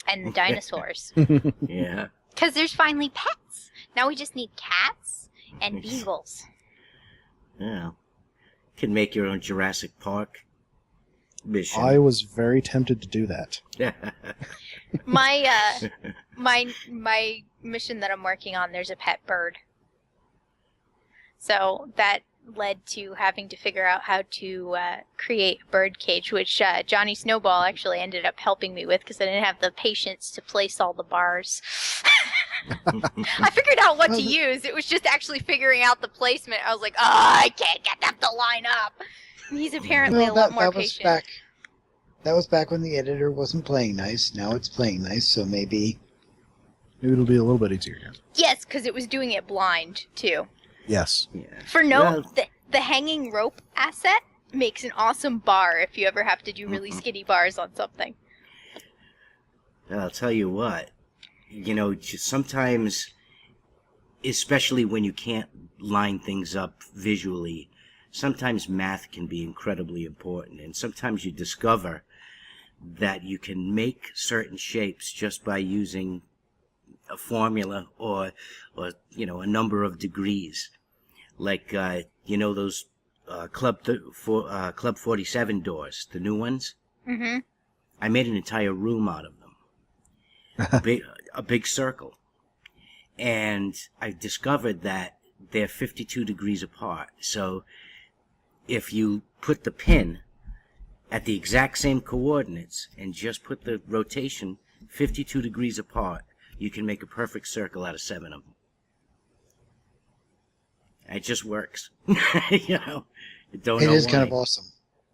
and the dinosaurs. Yeah. Because there's finally pets. Now we just need cats and beagles. Yeah. Can make your own Jurassic Park mission. I was very tempted to do that. My mission that I'm working on, there's a pet bird. So that led to having to figure out how to create a bird cage, which Johnny Snowball actually ended up helping me with because I didn't have the patience to place all the bars. I figured out what to use. It was just actually figuring out the placement. I was like, I can't get them to line up. And he's apparently a lot more patient. That was back when the editor wasn't playing nice. Now it's playing nice, so maybe it'll be a little bit easier. Yeah. Yes, because it was doing it blind, too. Yes. Yeah. For the hanging rope asset makes an awesome bar if you ever have to do really skinny bars on something. I'll tell you what, just sometimes, especially when you can't line things up visually, sometimes math can be incredibly important. And sometimes you discover that you can make certain shapes just by using a formula or a number of degrees. Like, those Club 47 doors, the new ones? Mm-hmm. I made an entire room out of them. A big circle. And I discovered that they're 52 degrees apart. So if you put the pin at the exact same coordinates and just put the rotation 52 degrees apart, you can make a perfect circle out of 7 of them. It just works. It is kind of awesome.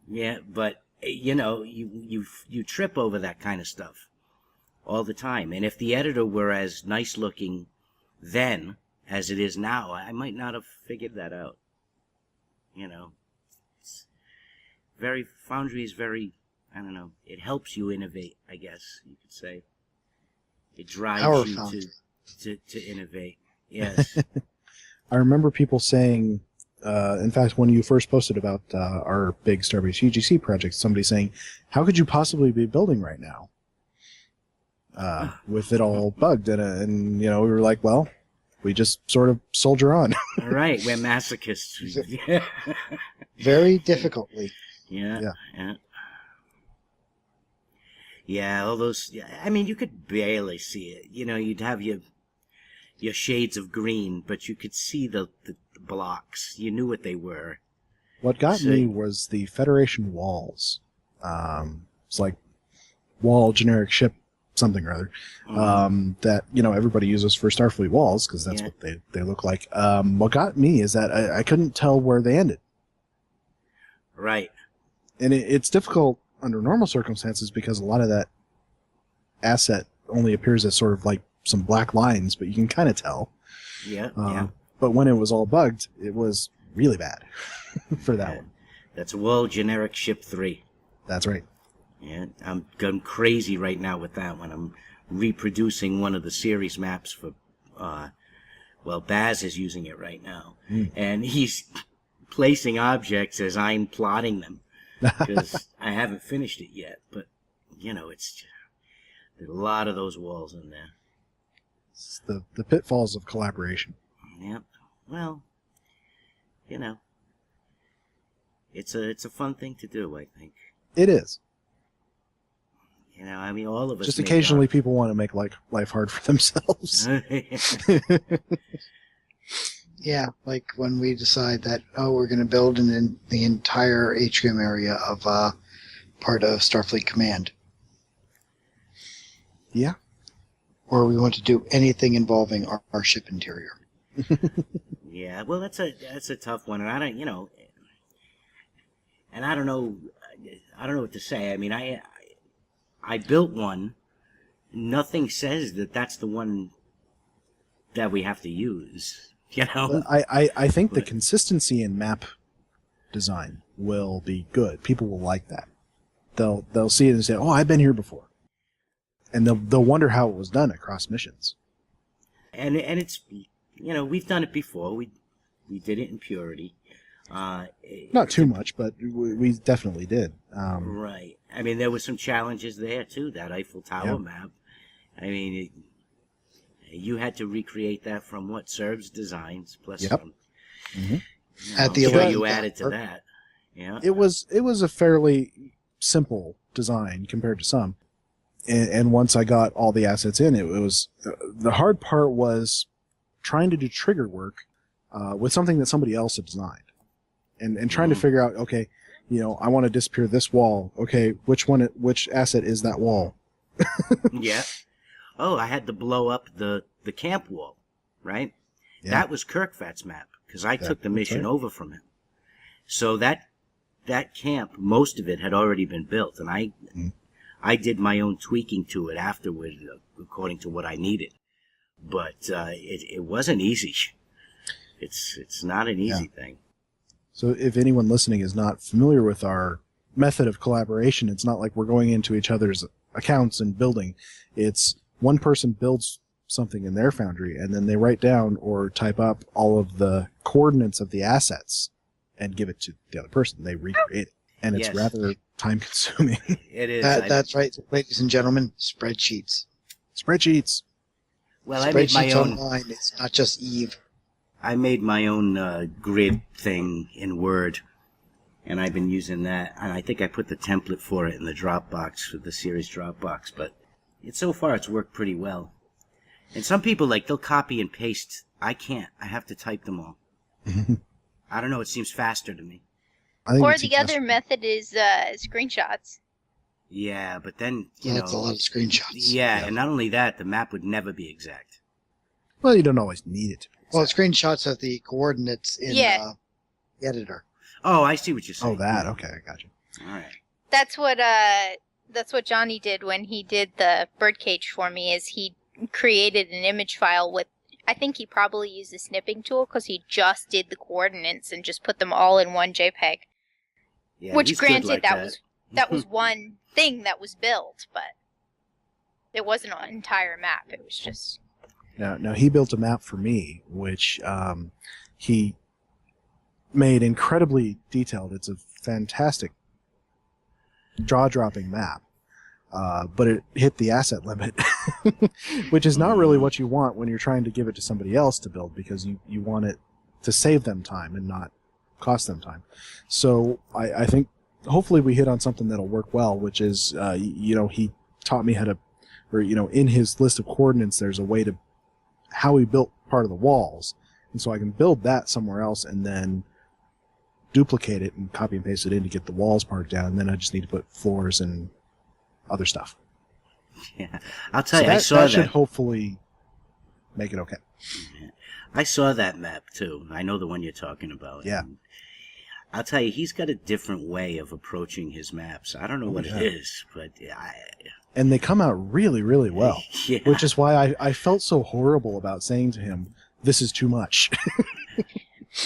Yeah, but you trip over that kind of stuff all the time. And if the editor were as nice looking then as it is now, I might not have figured that out. It's Foundry is very, I don't know, it helps you innovate, I guess you could say. It drives you to innovate. Yes. I remember people saying, in fact, when you first posted about our big Starbase UGC project, somebody saying, how could you possibly be building right now with it all bugged? And we were like, well, we just sort of soldier on. Right, we're masochists. Very difficultly. Yeah. Yeah, all those... I mean, you could barely see it. You'd have your shades of green, but you could see the blocks. You knew what they were. What got me was the Federation walls. It's like wall generic ship something or other that everybody uses for Starfleet walls because that's what they look like. What got me is that I couldn't tell where they ended. Right. And it's difficult under normal circumstances because a lot of that asset only appears as sort of like some black lines, but you can kind of tell. Yeah. But when it was all bugged, it was really bad for that one. That's World Generic Ship 3. That's right. Yeah, I'm going crazy right now with that one. I'm reproducing one of the series maps for, Baz is using it right now. And he's placing objects as I'm plotting them. Because I haven't finished it yet. But, there's a lot of those walls in there. It's the pitfalls of collaboration. Yep. Well, it's a fun thing to do, I think. It is. I mean, all of us. Just make occasionally people want to make life hard for themselves. Yeah, like when we decide that, we're going to build in the entire atrium area of part of Starfleet Command. Yeah. Or we want to do anything involving our ship interior. Yeah, well, that's a tough one, and I don't, and I don't know what to say. I mean, I built one. Nothing says that that's the one that we have to use. I think the consistency in map design will be good. People will like that. They'll see it and say, "Oh, I've been here before," and they'll wonder how it was done across missions. And it's we've done it before. We did it in Purity. Not too much, but we definitely did. Right. I mean, there were some challenges there too. That Eiffel Tower map. I mean, you had to recreate that from what Serb's designs plus some. Mm-hmm. At the sure 11th you added to hour. that. Yeah. It was a fairly simple design compared to some, and once I got all the assets in, it was the hard part was trying to do trigger work with something that somebody else had designed, and trying to figure out, okay, I want to disappear this wall. Okay, which asset is that wall? Yeah. Oh, I had to blow up the camp wall, right? Yeah. That was Kirkvat's map, because I took the mission over from him. So that camp, most of it had already been built, and I did my own tweaking to it afterward, according to what I needed. But it wasn't easy. It's not an easy thing. So if anyone listening is not familiar with our method of collaboration, it's not like we're going into each other's accounts and building. It's one person builds something in their foundry, and then they write down or type up all of the coordinates of the assets and give it to the other person. They recreate it, and it's rather time-consuming. It is. That's right, ladies and gentlemen. Spreadsheets. Spreadsheets. Well, I made my Spreadsheets own. online. It's not just Eve. I made my own grid thing in Word, and I've been using that. And I think I put the template for it in the Dropbox, for the series Dropbox. But so far, it's worked pretty well. And some people, they'll copy and paste. I can't. I have to type them all. I don't know. It seems faster to me. Or the other method is screenshots. Yeah, but then, It's a lot of screenshots. Yeah, and not only that, the map would never be exact. Well, you don't always need it to be exact. Well, screenshots of the coordinates in the editor. Oh, I see what you're saying. Oh, that. Okay, I got you. All right. That's what Johnny did when he did the birdcage for me. Is he created an image file with. I think he probably used the snipping tool because he just did the coordinates and just put them all in one JPEG. Yeah, Which, he's good granted, like that was one thing that was built, but it wasn't an entire map. It was just. Now he built a map for me, which he made incredibly detailed. It's a fantastic jaw-dropping map, but it hit the asset limit, which is not really what you want when you're trying to give it to somebody else to build, because you want it to save them time and not cost them time. So I think hopefully we hit on something that'll work well, which is, he taught me how to, or, in his list of coordinates, there's a way to how he built part of the walls. And so I can build that somewhere else and then duplicate it and copy and paste it in to get the walls part down. And then I just need to put floors and other stuff. Yeah, I'll tell you, that, I saw that. Should hopefully make it okay. I saw that map too. I know the one you're talking about. Yeah. And I'll tell you, he's got a different way of approaching his maps. I don't know what it is, but and they come out really, really well. Yeah. Which is why I felt so horrible about saying to him, "This is too much."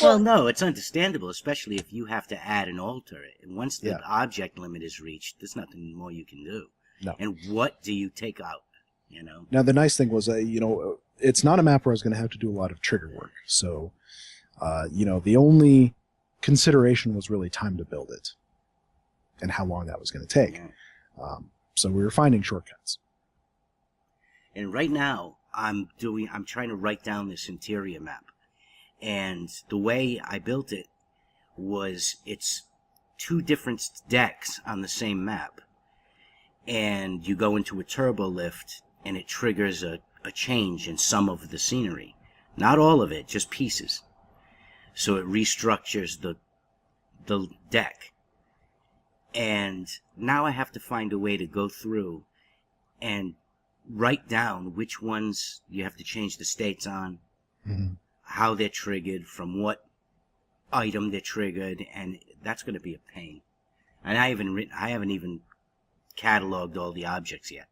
Well, no, it's understandable, especially if you have to add and alter it. And once the object limit is reached, there's nothing more you can do. No. And what do you take out? Now, the nice thing was, it's not a map where I was going to have to do a lot of trigger work. So, the only consideration was really time to build it and how long that was going to take. So we were finding shortcuts. And right now, I'm trying to write down this interior map. And the way I built it was it's 2 different decks on the same map. And you go into a turbo lift, and it triggers a change in some of the scenery. Not all of it, just pieces. So it restructures the deck. And now I have to find a way to go through and write down which ones you have to change the states on, how they're triggered, from what item they're triggered, and that's going to be a pain. And I haven't even cataloged all the objects yet.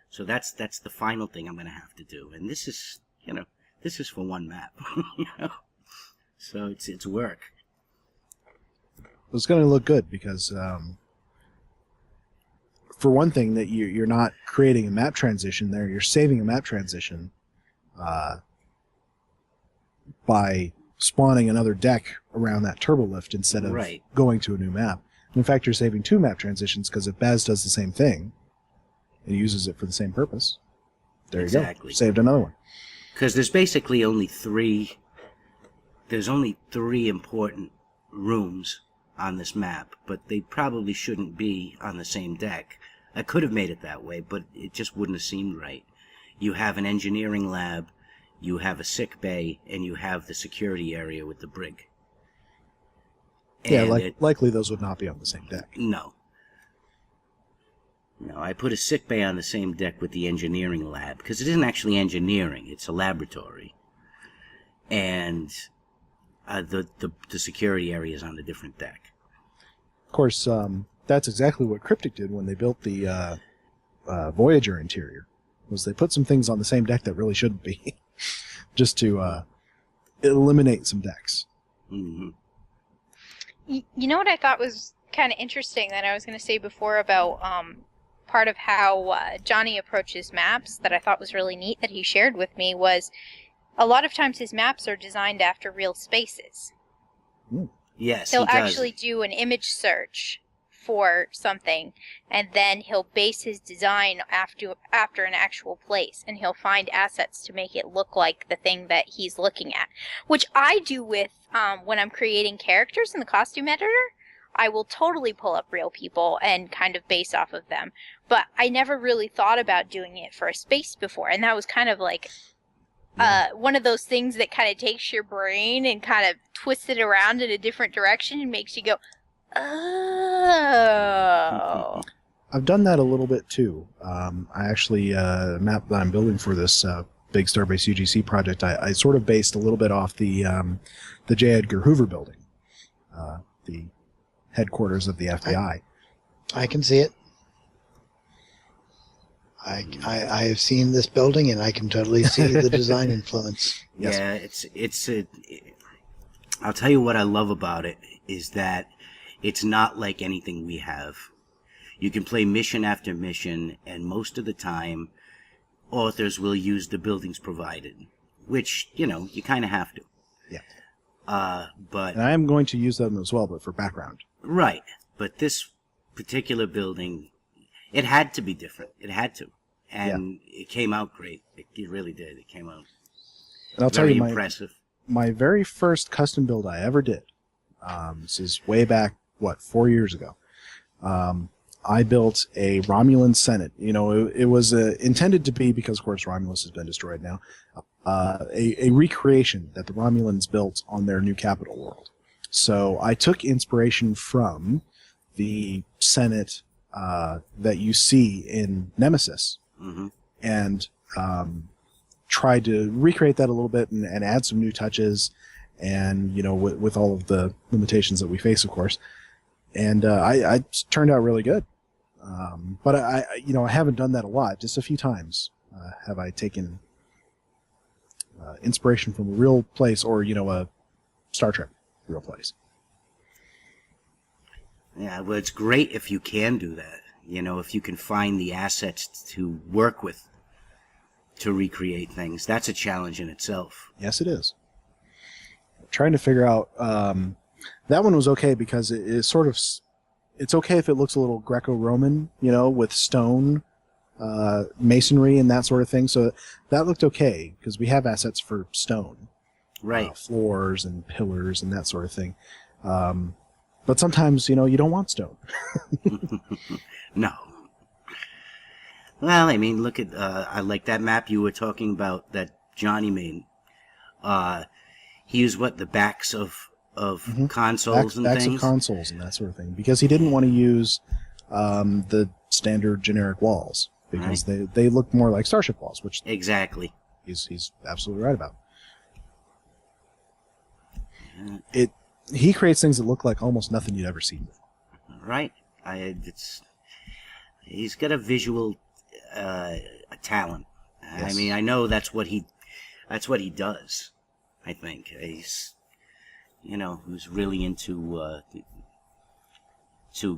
So that's the final thing I'm going to have to do. And this is, this is for one map. So it's work. It's going to look good because, for one thing, that you're not creating a map transition there. You're saving a map transition by spawning another deck around that turbo lift instead of going to a new map. And in fact, you're saving 2 map transitions because if Baz does the same thing and uses it for the same purpose, there you go. Saved another one. Because there's basically only 3. There's only 3 important rooms on this map, but they probably shouldn't be on the same deck. I could have made it that way, but it just wouldn't have seemed right. You have an engineering lab, you have a sick bay, and you have the security area with the brig. Yeah, likely those would not be on the same deck. No, I put a sick bay on the same deck with the engineering lab, because it isn't actually engineering, it's a laboratory. And the security area is on a different deck. Of course, that's exactly what Cryptic did when they built the Voyager interior. Was they put some things on the same deck that really shouldn't be, just to eliminate some decks. Mm-hmm. You know what I thought was kind of interesting that I was going to say before about part of how Johnny approaches maps that I thought was really neat that he shared with me was a lot of times his maps are designed after real spaces. Yes, he'll actually do an image search for something, and then he'll base his design after an actual place, and he'll find assets to make it look like the thing that he's looking at, which I do with when I'm creating characters in the costume editor. I will totally pull up real people and kind of base off of them, but I never really thought about doing it for a space before, and that was kind of like one of those things that kind of takes your brain and kind of twists it around in a different direction and makes you go, oh. I've done that a little bit too. I actually, a map that I'm building for this big Starbase UGC project, I sort of based a little bit off the J. Edgar Hoover building, the headquarters of the FBI. I can see it. I have seen this building, and I can totally see the design influence. Yes. Yeah, it's I'll tell you what I love about it is that it's not like anything we have. You can play mission after mission, and most of the time, authors will use the buildings provided, which, you kind of have to. Yeah. But and I am going to use them as well, but for background. Right. But this particular building, it had to be different. It had to. And it came out great. It really did. It came out and I'll tell you, impressive. My very first custom build I ever did, this is way back, 4 years ago, I built a Romulan Senate. It was intended to be, because of course Romulus has been destroyed now, a recreation that the Romulans built on their new capital world. So I took inspiration from the Senate that you see in Nemesis, and tried to recreate that a little bit and add some new touches, and with all of the limitations that we face, of course. And I turned out really good. But I haven't done that a lot. Just a few times have I taken inspiration from a real place or a Star Trek real place. Yeah, well, it's great if you can do that. If you can find the assets to work with to recreate things. That's a challenge in itself. Yes, it is. Trying to figure out... that one was okay because it sort of it's okay if it looks a little Greco-Roman, with stone, masonry and that sort of thing. So that looked okay because we have assets for stone, Right. floors and pillars and that sort of thing. But sometimes, you don't want stone. No. Well, I mean, look at I like that map you were talking about that Johnny made. He used the backs of consoles and backs things. of consoles and that sort of thing, because he didn't want to use the standard generic walls, because they look more like Starship walls, which exactly. He's absolutely right about. He creates things that look like almost nothing you'd ever seen before. Right. He's got a visual talent. Yes. I mean, I know that's what he does. I think he's who's really into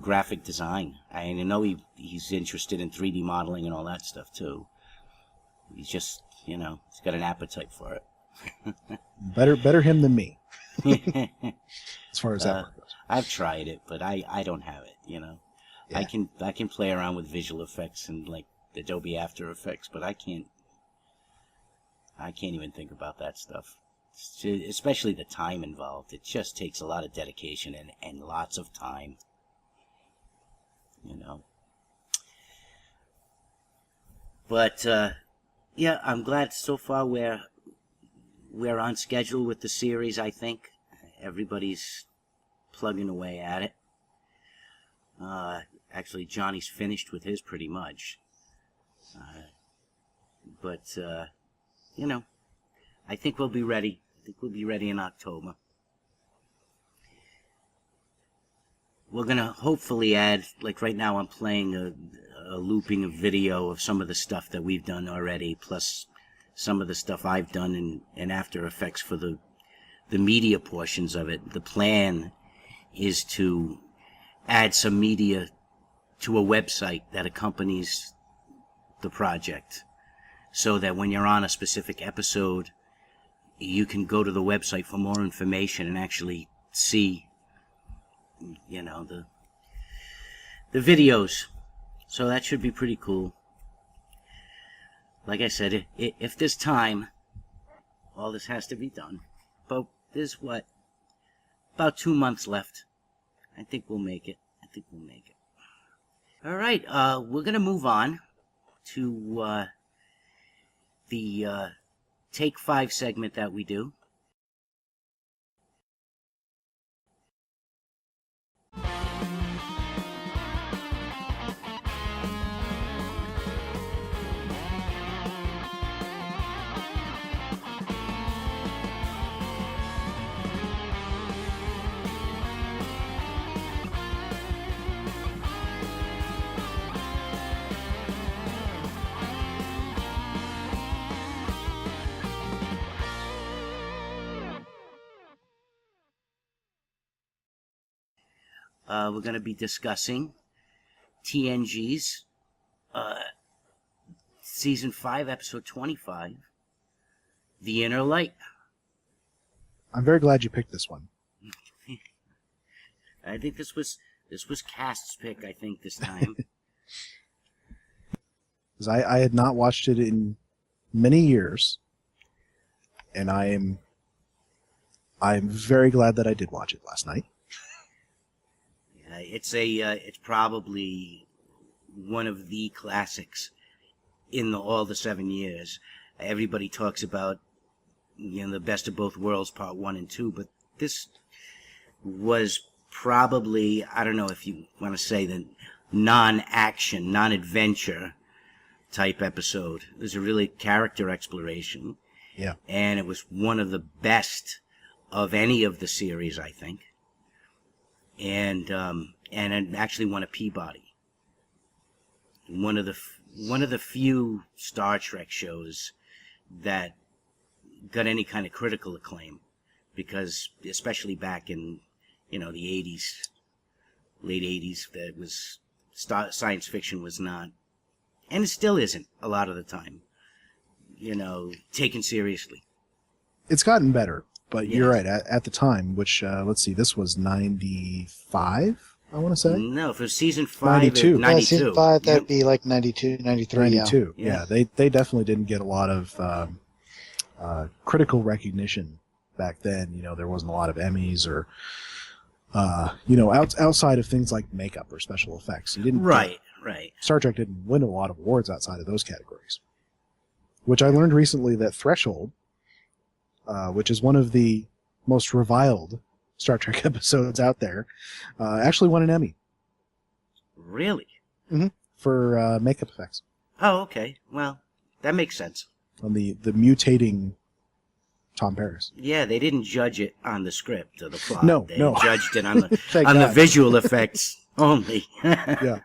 graphic design. I know he's interested in 3D modeling and all that stuff too. He's just he's got an appetite for it. Better him than me. As far as that goes. I've tried it, but I don't have it. Yeah. I can play around with visual effects and like Adobe After Effects, but I can't even think about that stuff. Especially the time involved. It just takes a lot of dedication and lots of time. But yeah, I'm glad so far we're on schedule with the series. I think everybody's plugging away at it. Actually, Johnny's finished with his pretty much. But I think we'll be ready. I think we'll be ready in October. We're going to hopefully add, like right now I'm playing a looping of video of some of the stuff that we've done already, plus some of the stuff I've done in After Effects for the media portions of it. The plan is to add some media to a website that accompanies the project, so that when you're on a specific episode, you can go to the website for more information and actually see, the videos. So that should be pretty cool. Like I said, if there's time, all this has to be done. But there's about 2 months left. I think we'll make it. All right, we're gonna move on to the Take 5 segment that we do. We're going to be discussing TNG's Season 5, Episode 25, The Inner Light. I'm very glad you picked this one. I think this was Cast's pick, I think, this time. Because I had not watched it in many years, and I'm very glad that I did watch it last night. It's probably one of the classics in all the 7 years. Everybody talks about the Best of Both Worlds Part 1 and 2, but this was probably, I don't know if you want to say, the non-action, non-adventure type episode. It was a really character exploration. Yeah. And it was one of the best of any of the series, I think. And it actually won a Peabody. One of the few Star Trek shows that got any kind of critical acclaim, because especially back in the 80s, late 80s, that was science fiction was not, and it still isn't a lot of the time, taken seriously. It's gotten better. But you're right, at the time, which, let's see, this was 95? I want to say. No, for season 5, 92. 92. Season 5, that'd Yep. be like 92, 93. 92. Yeah. Yeah, they definitely didn't get a lot of critical recognition back then. You know, there wasn't a lot of Emmys or, outside of things like makeup or special effects. You didn't. Right. Star Trek didn't win a lot of awards outside of those categories. Which I learned recently that Threshold, which is one of the most reviled Star Trek episodes out there, actually won an Emmy Really? for makeup effects Oh, okay. Well, that makes sense. on the mutating Tom Paris. Yeah, they didn't judge it on the script or the plot. No, they no. judged it on the Thank on the God. visual effects only. Yeah.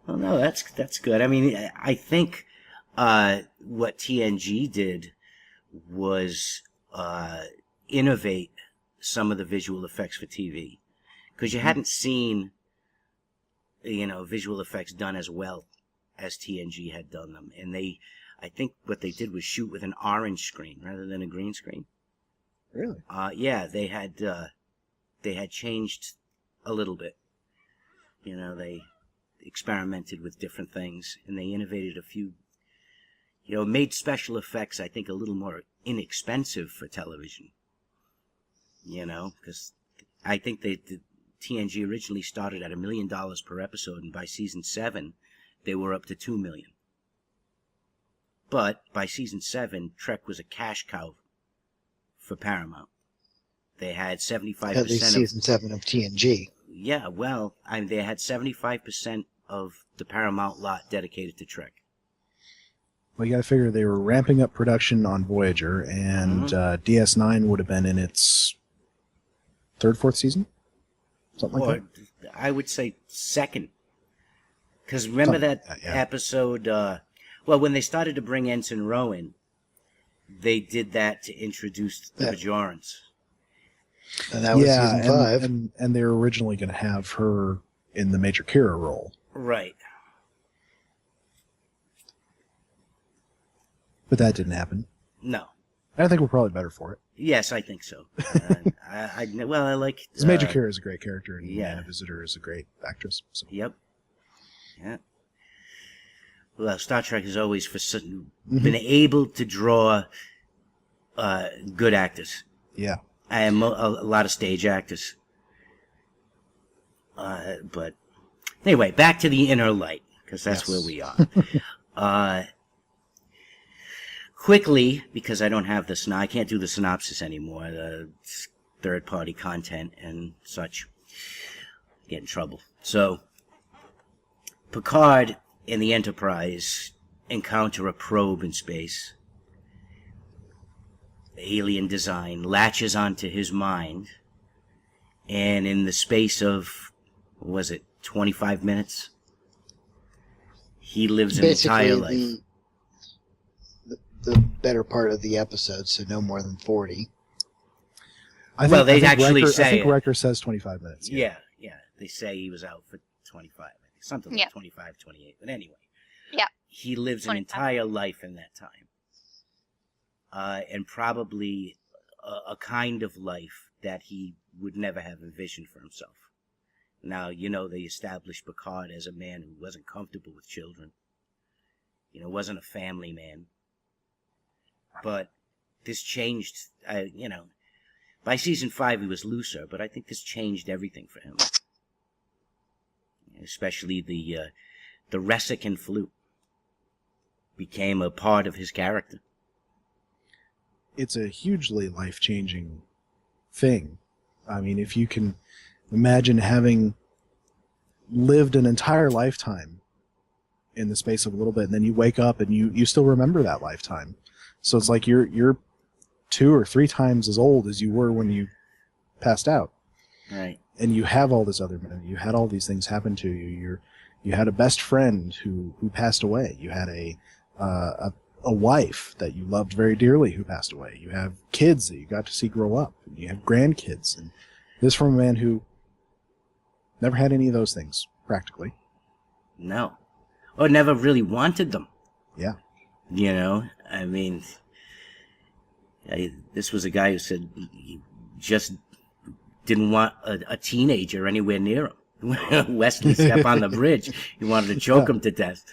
Well, no, that's good. I mean, I think what TNG did was innovate some of the visual effects for TV, because you hadn't seen, visual effects done as well as TNG had done them, and I think what they did was shoot with an orange screen rather than a green screen. Really? Yeah, they had changed a little bit. They experimented with different things, and they innovated a few. Made special effects, I think, a little more inexpensive for television. Because I think the TNG originally started at $1 million per episode, and by season 7, they were up to $2 million. But by season 7, Trek was a cash cow for Paramount. They had 75% At least season 7 of TNG. Yeah, well, they had 75% of the Paramount lot dedicated to Trek. Well, you got to figure they were ramping up production on Voyager, and DS9 would have been in its third, fourth season? Something like Or I would say second. Because remember that yeah. episode, when they started to bring Ensign Rowan, they did that to introduce the Bajorans. And that was season 5. And they were originally going to have her in the Major Kira role. Right. But that didn't happen. No. I think we're probably better for it. Yes, I think so. I like... Because Major Kira is a great character, and yeah. Nana Visitor is a great actress. So. Yep. Yeah. Well, Star Trek has always been able to draw good actors. Yeah. And a lot of stage actors. But anyway, back to the Inner Light, because that's where we are. Quickly, because I don't have I can't do the synopsis anymore. The third-party content and such. Get in trouble. So, Picard and the Enterprise encounter a probe in space. Alien design latches onto his mind, and in the space of, 25 minutes? He lives an entire life. The better part of the episode, so no more than 40. I think say Riker says 25 minutes. Yeah. They say he was out for 25. Something like 25, 28. But anyway. Yeah. He lives 25. An entire life in that time. And probably a kind of life that he would never have envisioned for himself. Now, they established Picard as a man who wasn't comfortable with children. Wasn't a family man. But this changed, by season 5 he was looser, but I think this changed everything for him. Especially the Resican flute became a part of his character. It's a hugely life-changing thing. I mean, if you can imagine having lived an entire lifetime in the space of a little bit, and then you wake up and you still remember that lifetime. So it's like you're 2 or 3 times as old as you were when you passed out. Right. And you have all this other, you had all these things happen to you. You had a best friend who passed away. You had a wife that you loved very dearly who passed away. You have kids that you got to see grow up. And you have grandkids. And this from a man who never had any of those things, practically. No. Or never really wanted them. Yeah. I mean, this was a guy who said he just didn't want a teenager anywhere near him. Wesley step on the bridge. He wanted to choke him to death.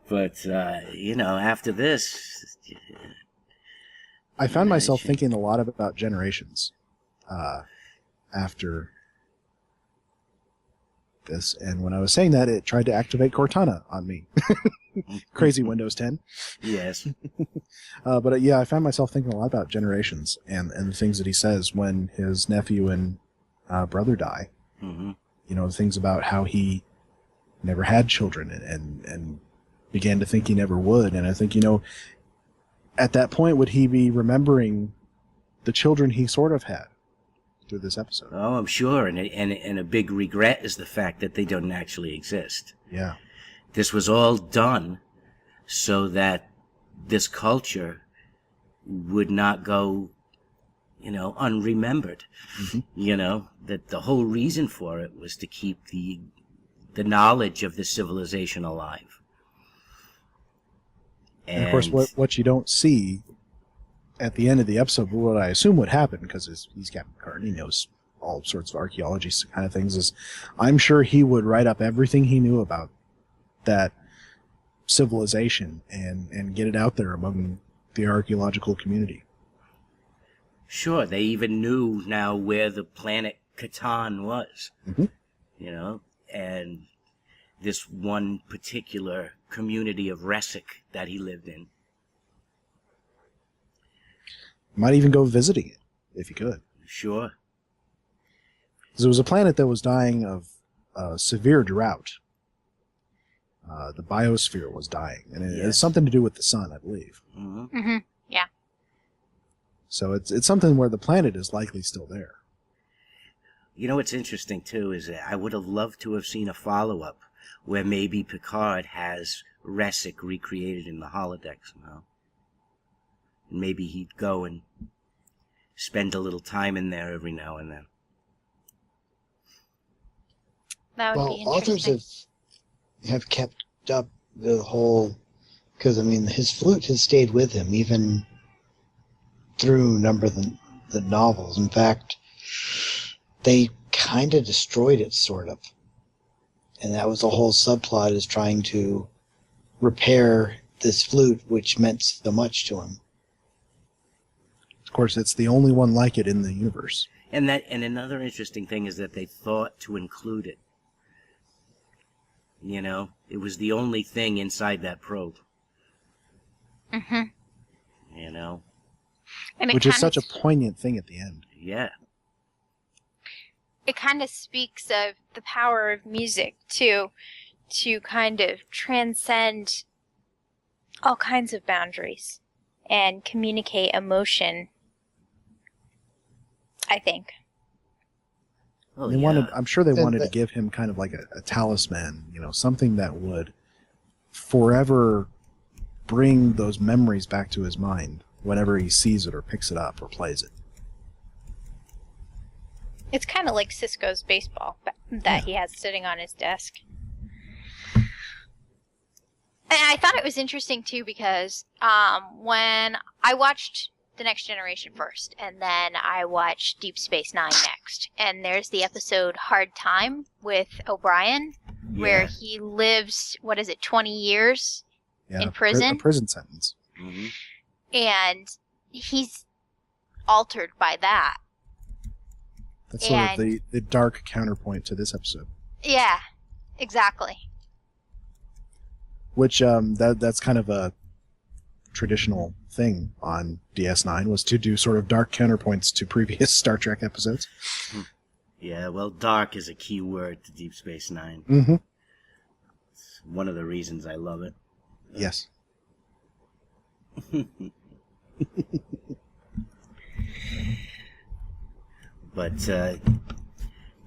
But, after this... I found myself thinking a lot about Generations after this, and when I was saying that, it tried to activate Cortana on me. Crazy Windows 10. Yes. But I found myself thinking a lot about Generations and the things that he says when his nephew and brother die. Mm-hmm. Things about how he never had children and began to think he never would. And I think, at that point, would he be remembering the children he sort of had through this episode? Oh, I'm sure. And a big regret is the fact that they don't actually exist. Yeah. This was all done so that this culture would not go, unremembered. Mm-hmm. That the whole reason for it was to keep the knowledge of the civilization alive. And of course, what you don't see at the end of the episode, what I assume would happen, because he's Captain Picard, he knows all sorts of archaeology kind of things, is I'm sure he would write up everything he knew about that civilization and get it out there among the archaeological community. Sure, they even knew now where the planet Catan was. Mm-hmm. And this one particular community of Resic that he lived in. Might even go visiting it, if he could. Sure. Because it was a planet that was dying of severe drought. The biosphere was dying, and it has something to do with the sun, I believe. Mm-hmm. Mm-hmm. Yeah. So it's something where the planet is likely still there. What's interesting, too, is that I would have loved to have seen a follow-up where maybe Picard has Resic recreated in the holodeck somehow. And maybe he'd go and spend a little time in there every now and then. That would be interesting. Authors have kept up the whole... Because, his flute has stayed with him even through a number of the novels. In fact, they kind of destroyed it, sort of. And that was the whole subplot, is trying to repair this flute, which meant so much to him. Of course, it's the only one like it in the universe. And another interesting thing is that they thought to include it. It was the only thing inside that probe. Mm-hmm. And Which is such a poignant thing at the end. Yeah. It kind of speaks of the power of music, too, to kind of transcend all kinds of boundaries and communicate emotion, I think. Oh, I'm sure they wanted to give him kind of like a talisman, something that would forever bring those memories back to his mind whenever he sees it or picks it up or plays it. It's kind of like Cisco's baseball that he has sitting on his desk. And I thought it was interesting, too, because when I watched The Next Generation first, and then I watched Deep Space Nine next, and there's the episode Hard Time with O'Brien, where he lives, 20 years in prison? A prison sentence. Mm-hmm. And he's altered by that. That's sort of the dark counterpoint to this episode. Yeah, exactly. Which that's kind of a traditional thing on DS9, was to do sort of dark counterpoints to previous Star Trek episodes. Yeah, well, dark is a key word to Deep Space Nine. Mm-hmm. It's one of the reasons I love it. Yes. But,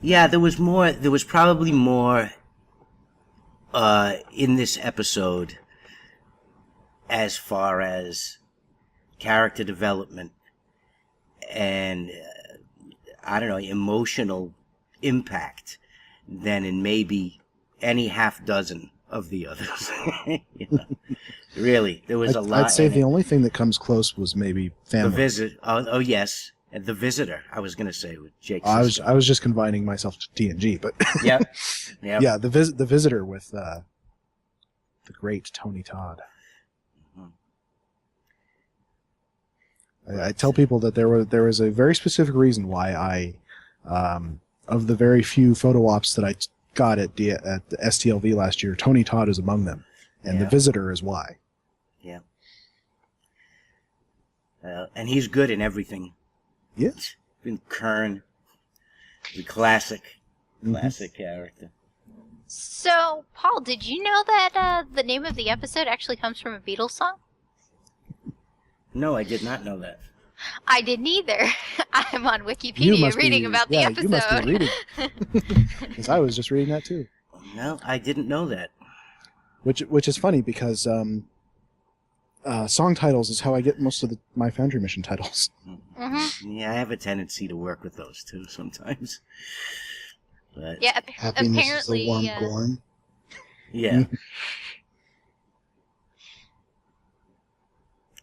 there was probably more in this episode as far as character development and, emotional impact than in maybe any half dozen of the others. Really, there was a lot. I'd say the only thing that comes close was maybe family. The visit. Oh, yes. The Visitor, I was going to say, with Jake I Sisko. was just confining myself to TNG, but Yep. yeah, the Visitor with the great Tony Todd. I tell people that there was a very specific reason why of the very few photo ops that I got at the STLV last year, Tony Todd is among them, and the Visitor is why. Yeah. And he's good in everything. Yeah. In Kern, the classic character. So, Paul, did you know that the name of the episode actually comes from a Beatles song? No, I did not know that. I didn't either. I'm on You Wikipedia must reading be- about the yeah, episode. you must be reading. Because I was just reading that too. No, I didn't know that. Which is funny because song titles is how I get most of my Foundry mission titles. Mm-hmm. Yeah, I have a tendency to work with those too sometimes. But Yeah, Happiness apparently. is a warm corn. yeah.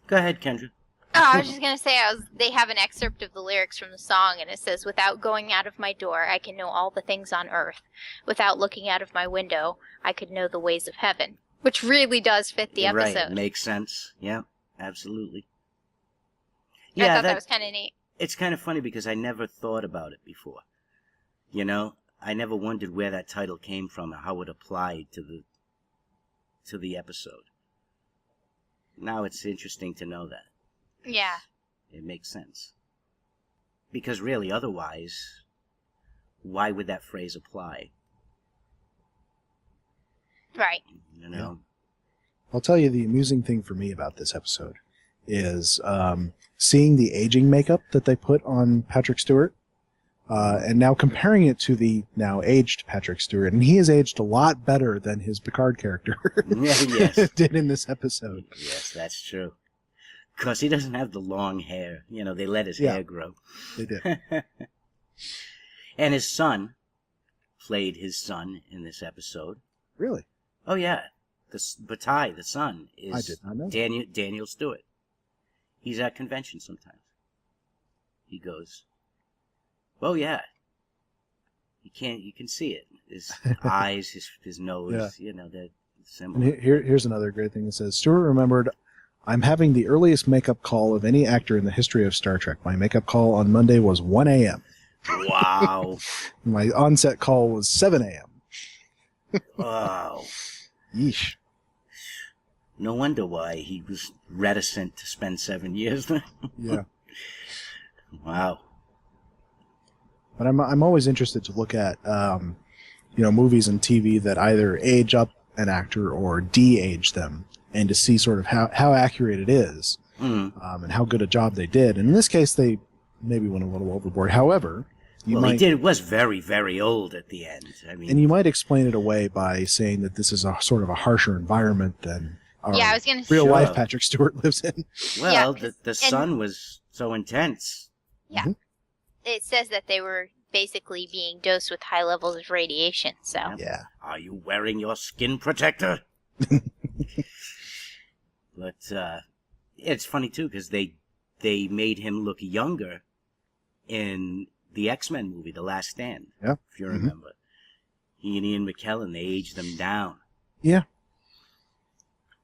Go ahead, Kendra. Oh, I was just gonna say, they have an excerpt of the lyrics from the song, and it says, "Without going out of my door, I can know all the things on earth. Without looking out of my window, I could know the ways of heaven." Which really does fit the Right, episode. it makes sense. Yeah, absolutely. I thought that was kind of neat. It's kind of funny because I never thought about it before. You know, I never wondered where that title came from and how it applied to the episode. Now it's interesting to know that. Yeah. It makes sense. Because really, otherwise, why would that phrase apply? Right. You know? I'll tell you the amusing thing for me about this episode is seeing the aging makeup that they put on Patrick Stewart, and now comparing it to the now aged Patrick Stewart, and he has aged a lot better than his Picard character Yes. did in this episode. Yes, that's true. Because he doesn't have the long hair. You know, they let his hair grow. They did. And his son played his son in this episode. Really? Oh, yeah. Bataille, the son, is I did not know. Daniel Stewart. He's at conventions sometimes. He goes, oh, yeah. You can see it. His eyes, his nose, you know, they're similar. And here's another great thing that says, Stewart remembered, I'm having the earliest makeup call of any actor in the history of Star Trek. My makeup call on Monday was 1 a.m. Wow. My onset call was 7 a.m. Wow. Yeesh. No wonder why he was reticent to spend 7 years there. Yeah. Wow. But I'm always interested to look at movies and TV that either age up an actor or de-age them, and to see sort of how accurate it is, and how good a job they did. And in this case, they maybe went a little overboard. However, he was very, very old at the end. I mean, and you might explain it away by saying that this is a sort of a harsher environment than our Yeah, I was gonna say. real Sure. life Patrick Stewart lives in. well, Yeah, the sun was so intense. Yeah. Mhm. It says that they were basically being dosed with high levels of radiation, so. Yeah. Are you wearing your skin protector? But it's funny too because they made him look younger in the X-Men movie, The Last Stand. Yeah. If you remember, he and Ian McKellen, they aged them down. Yeah.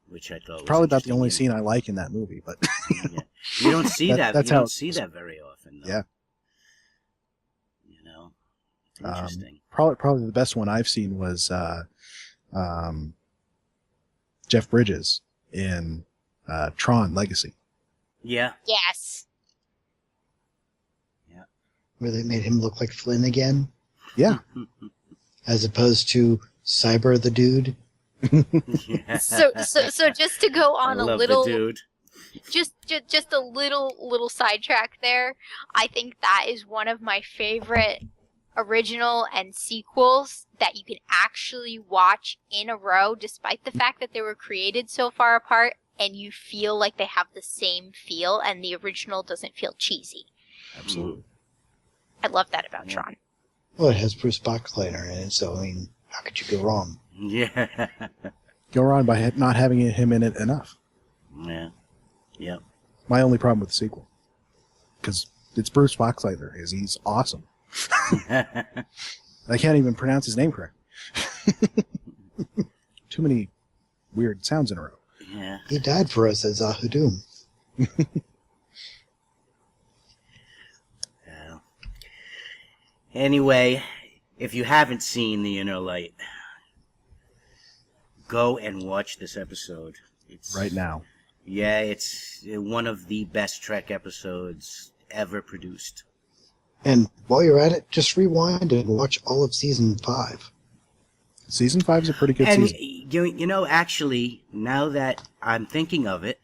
Which I thought was Probably about the only interesting. scene I like in that movie, but Yeah. You don't see that. That's You how don't it see goes. that very often. Though. Yeah. You know, interesting. probably the best one I've seen was Jeff Bridges in Tron Legacy. Yeah. Yes. Where they made him look like Flynn again, Yeah. as opposed to Cyber the Dude. Yeah. So just to go on I a love little, the dude. just a little sidetrack there. I think that is one of my favorite original and sequels that you can actually watch in a row, despite the fact that they were created so far apart, and you feel like they have the same feel, and the original doesn't feel cheesy. Absolutely. I love that about Yeah. Tron. Well, it has Bruce Boxleitner in it, so I mean, how could you go wrong? Yeah. Go on by not having him in it enough. Yeah. Yep. My only problem with the sequel. Because it's Bruce Boxleitner. He's awesome. I can't even pronounce his name correctly. Too many weird sounds in a row. Yeah. He died for us as Ahudum. Anyway, if you haven't seen The Inner Light, go and watch this episode. It's Right now. Yeah, it's one of the best Trek episodes ever produced. And while you're at it, just rewind and watch all of season 5. Season 5 is a pretty good And season. you know, actually, now that I'm thinking of it,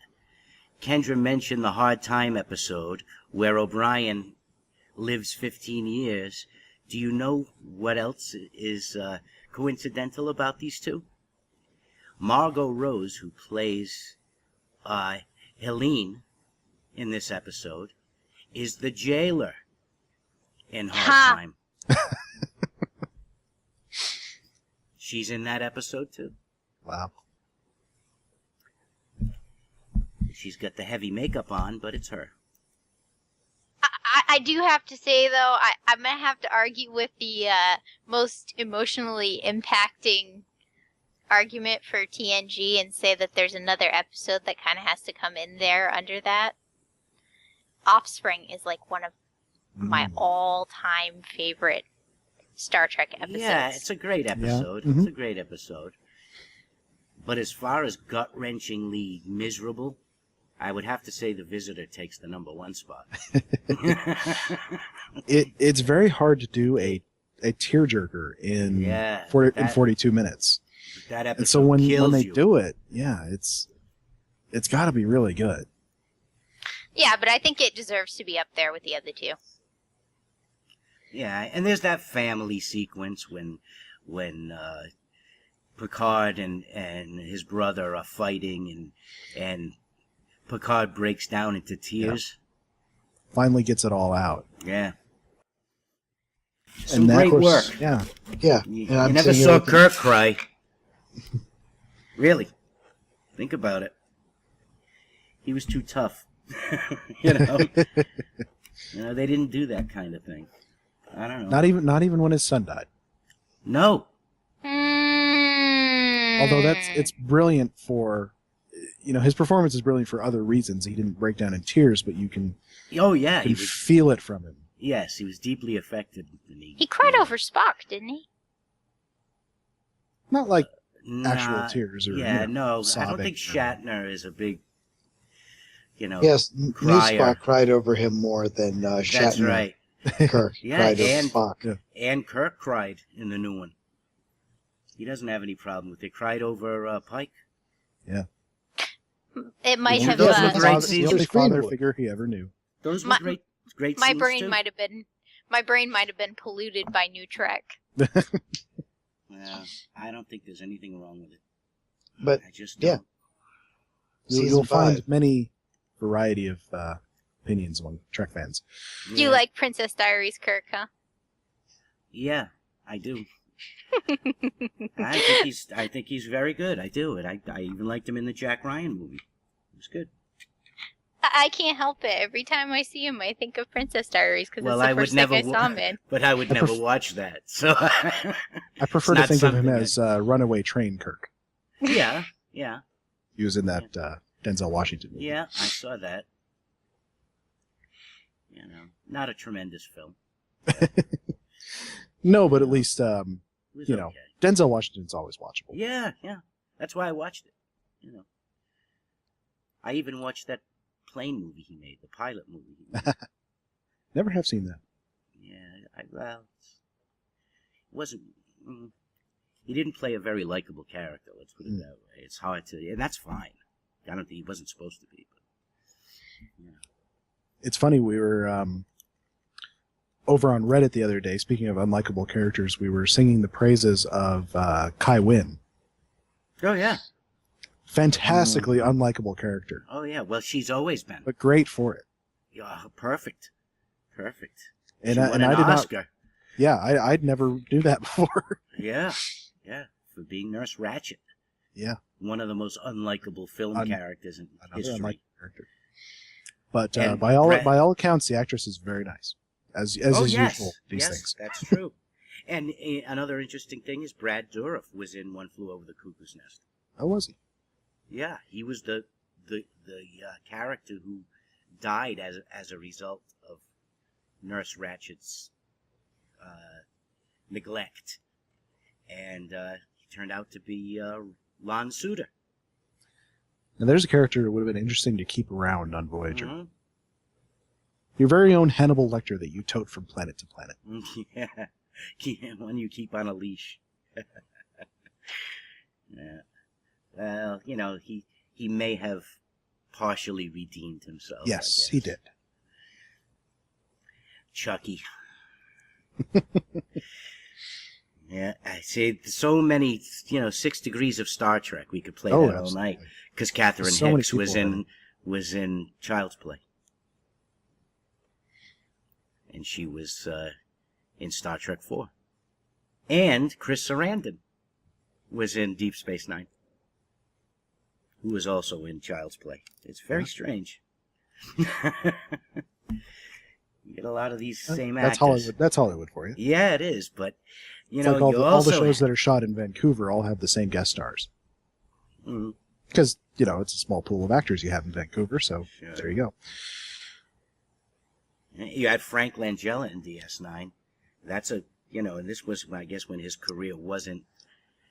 Kendra mentioned the Hard Time episode where O'Brien lives 15 years. Do you know what else is coincidental about these two? Margot Rose, who plays Helene in this episode, is the jailer in Hard Time. She's in that episode too. Wow. She's got the heavy makeup on, but it's her. I do have to say, though, I'm going to have to argue with the most emotionally impacting argument for TNG and say that there's another episode that kind of has to come in there under that. Offspring is like one of my all-time favorite Star Trek episodes. Yeah, it's a great episode. Yeah. It's a great episode. But as far as gut-wrenchingly miserable, I would have to say The Visitor takes the number 1 spot. It's very hard to do a tearjerker in Yeah, 42 minutes. That episode And so when they you. do it, yeah, it's got to be really good. Yeah, but I think it deserves to be up there with the other two. Yeah, and there's that family sequence when Picard and his brother are fighting and Picard breaks down into tears. Finally gets it all out. Yeah. And Some great of work. course, yeah. Yeah. You and I'm never sitting saw here with- Kirk cry. Really. Think about it. He was too tough. you know? They didn't do that kind of thing. I don't know. Not even when his son died. No. Although it's brilliant for, his performance is brilliant for other reasons. He didn't break down in tears, but you can Oh, yeah. you can feel it from him. Yes, he was deeply affected. He cried over Spock, didn't he? Not like Nah, actual tears or Yeah, no. I sobbing. don't think Shatner is a big, Yes, New crier. Spock cried over him more than Shatner. That's right. Kirk Yeah, cried over and- Spock. Yeah. And Kirk cried in the new one. He doesn't have any problem with it. Cried over Pike. It might have. Those were the great father, scenes. the only father Greenwood. figure he ever knew. Those were My- great My scenes brain too. might have been. My brain might have been polluted by New Trek. Yeah, I don't think there's anything wrong with it. But I just yeah. don't. You'll Season find 5. many variety of opinions among Trek fans. Do you like Princess Diaries, Kirk? Huh? Yeah, I do. I think he's very good. I do. And I even liked him in the Jack Ryan movie. It was good. I can't help it. Every time I see him, I think of Princess Diaries because Well, it's the I would first never thing I saw him in. But I would never watch that. So I prefer It's to not think of him something as Runaway Train Kirk. yeah. He was in that Denzel Washington movie. Yeah, I saw that. Not a tremendous film. No, but at least It was okay. Denzel Washington's always watchable. Yeah. That's why I watched it. I even watched that plane movie he made, the pilot movie he made. Never have seen that. Yeah, it wasn't. He didn't play a very likable character. Let's put it that way. It's hard to, and that's fine. I don't think he wasn't supposed to be. But, It's funny, we were over on Reddit the other day, speaking of unlikable characters, we were singing the praises of Kai Wynn. Oh yeah. Fantastically unlikable character, Oh yeah. Well, she's always been. but great for it. Yeah, perfect. And She I, won and an I did Oscar. not. Yeah, I'd never knew that before. Yeah, for being Nurse Ratched. Yeah. One of the most unlikable film characters in Another history. unlikable character. But And by all Brad- by all accounts, the actress is very nice, as is usual. These yes, things. that's true. And another interesting thing is Brad Dourif was in One Flew Over the Cuckoo's Nest. Oh, was he? Yeah, he was the character who died as a result of Nurse Ratchet's neglect, and he turned out to be Lon Suter. Now, there's a character that would have been interesting to keep around on Voyager. Mhm. Your very own Hannibal Lecter that you tote from planet to planet. Yeah, one you keep on a leash. Yeah. Well, he may have partially redeemed himself. I Yes, guess. he did. Chucky. Yeah, I see so many, 6 degrees of Star Trek. We could play that all absolutely. night because Catherine So many Hicks was people in Child's Play, and she was in Star Trek 4, and Chris Sarandon was in Deep Space Nine, who was also in Child's Play. It's very strange. You get a lot of these same That's actors. Hollywood. That's Hollywood for you. Yeah, it is, but It's you like all also the shows that are shot in Vancouver all have the same guest stars. Mm, Because, it's a small pool of actors you have in Vancouver, so Sure. there you go. you had Frank Langella in DS9. That's and this was, I guess, when his career wasn't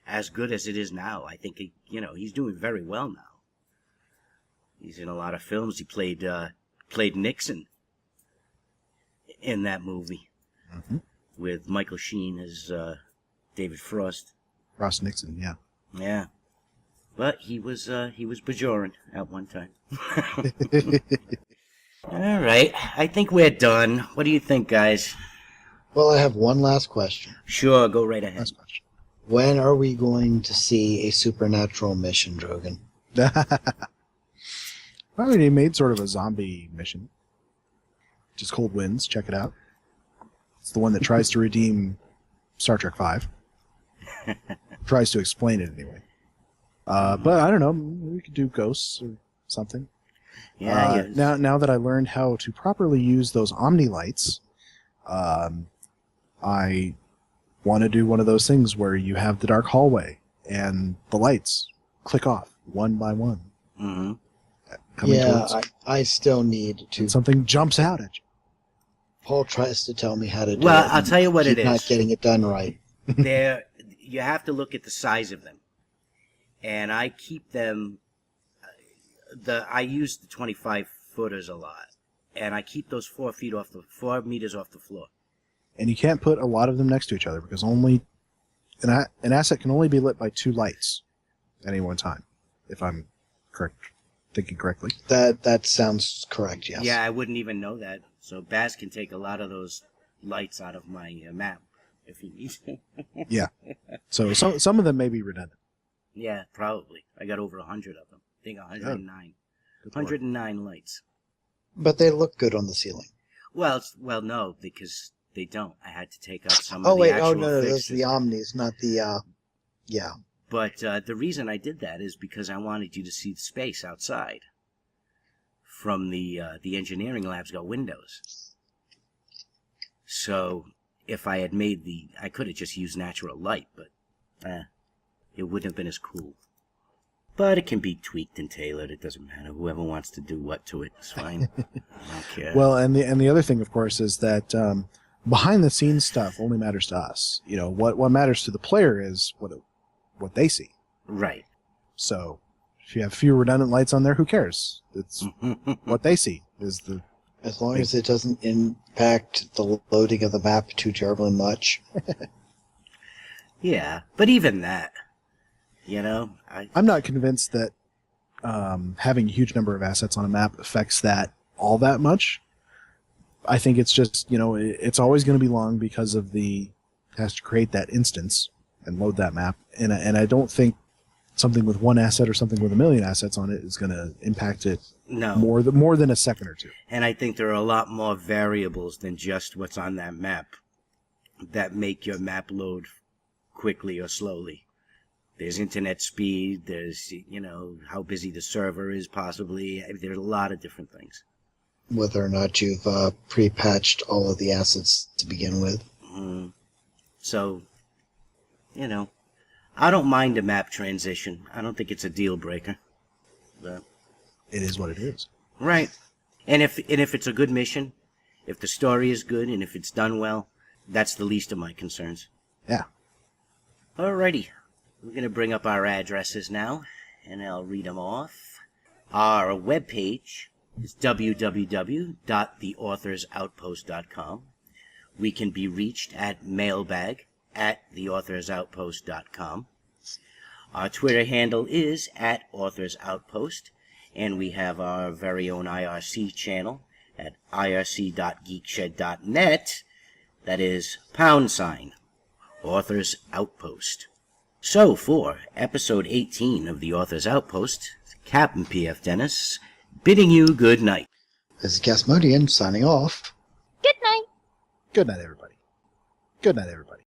as good as it is now. I think he's doing very well now. He's in a lot of films. He played Nixon in that movie Mm-hmm. with Michael Sheen as David Frost. Ross Nixon, yeah. Yeah, but he was Bajoran at one time. All right, I think we're done. What do you think, guys? Well, I have one last question. Sure, go right ahead. Last question. When are we going to see a supernatural mission, Drogon? Well, he made sort of a zombie mission. Just Cold Winds. Check it out. It's the one that tries to redeem Star Trek V. Tries to explain it anyway. But I don't know. We could do Ghosts or something. Yeah, Now that I learned how to properly use those Omni lights, I want to do one of those things where you have the dark hallway and the lights click off one by one. Mm-hmm. Coming Yeah, towards, I still need to. and something jumps out at you. Paul tries to tell me how to do it. Well, I'll and tell you what I it keep not is. getting it done right. You have to look at the size of them, and I keep them. I use the 25-footers a lot, and I keep those 4 meters off the floor. And you can't put a lot of them next to each other because only an asset can only be lit by 2 lights at any one time, if I'm thinking correctly. That sounds correct, yes. Yeah, I wouldn't even know that. So Baz can take a lot of those lights out of my map if he needs to. Yeah. So some of them may be redundant. Yeah, probably. I got over 100 of them. I think 109. Good lord. 109 lights. But they look good on the ceiling. Well, no, because they don't. I had to take out some Oh, of the wait. actual Oh, no, those are fixtures. the Omnis, not the, yeah. But the reason I did that is because I wanted you to see the space outside. From the engineering lab's got windows. So if I had I could have just used natural light, but it wouldn't have been as cool. But it can be tweaked and tailored. It doesn't matter. Whoever wants to do what to it is fine. I don't care. Well, and the other thing, of course, is that behind the scenes stuff only matters to us. What matters to the player is what they see. Right. So if you have few redundant lights on there, who cares? It's what they see is the. As long as it doesn't impact the loading of the map too terribly much. Yeah, but even that, I'm not convinced that having a huge number of assets on a map affects that all that much. I think it's just, it's always going to be long because of it has to create that instance and load that map. And I don't think something with 1 asset or something with 1 million assets on it is going to impact it no. more than a second or two. And I think there are a lot more variables than just what's on that map that make your map load quickly or slowly. There's internet speed, there's, how busy the server is possibly. There's a lot of different things. whether or not you've pre-patched all of the assets to begin with. So, I don't mind a map transition. I don't think it's a deal breaker. But, It is what it is. right. And if it's a good mission, if the story is good, and if it's done well, that's the least of my concerns. Yeah. Alrighty. We're going to bring up our addresses now, and I'll read them off. Our webpage is www.theauthorsoutpost.com. We can be reached at mailbag@theauthorsoutpost.com. Our Twitter handle is @authorsoutpost, and we have our very own IRC channel at irc.geekshed.net. That is # Authors Outpost. So, for episode 18 of The Author's Outpost, Captain P.F. Dennis, bidding you good night. This is Gasmodian signing off. Good night. Good night, everybody. Good night, everybody.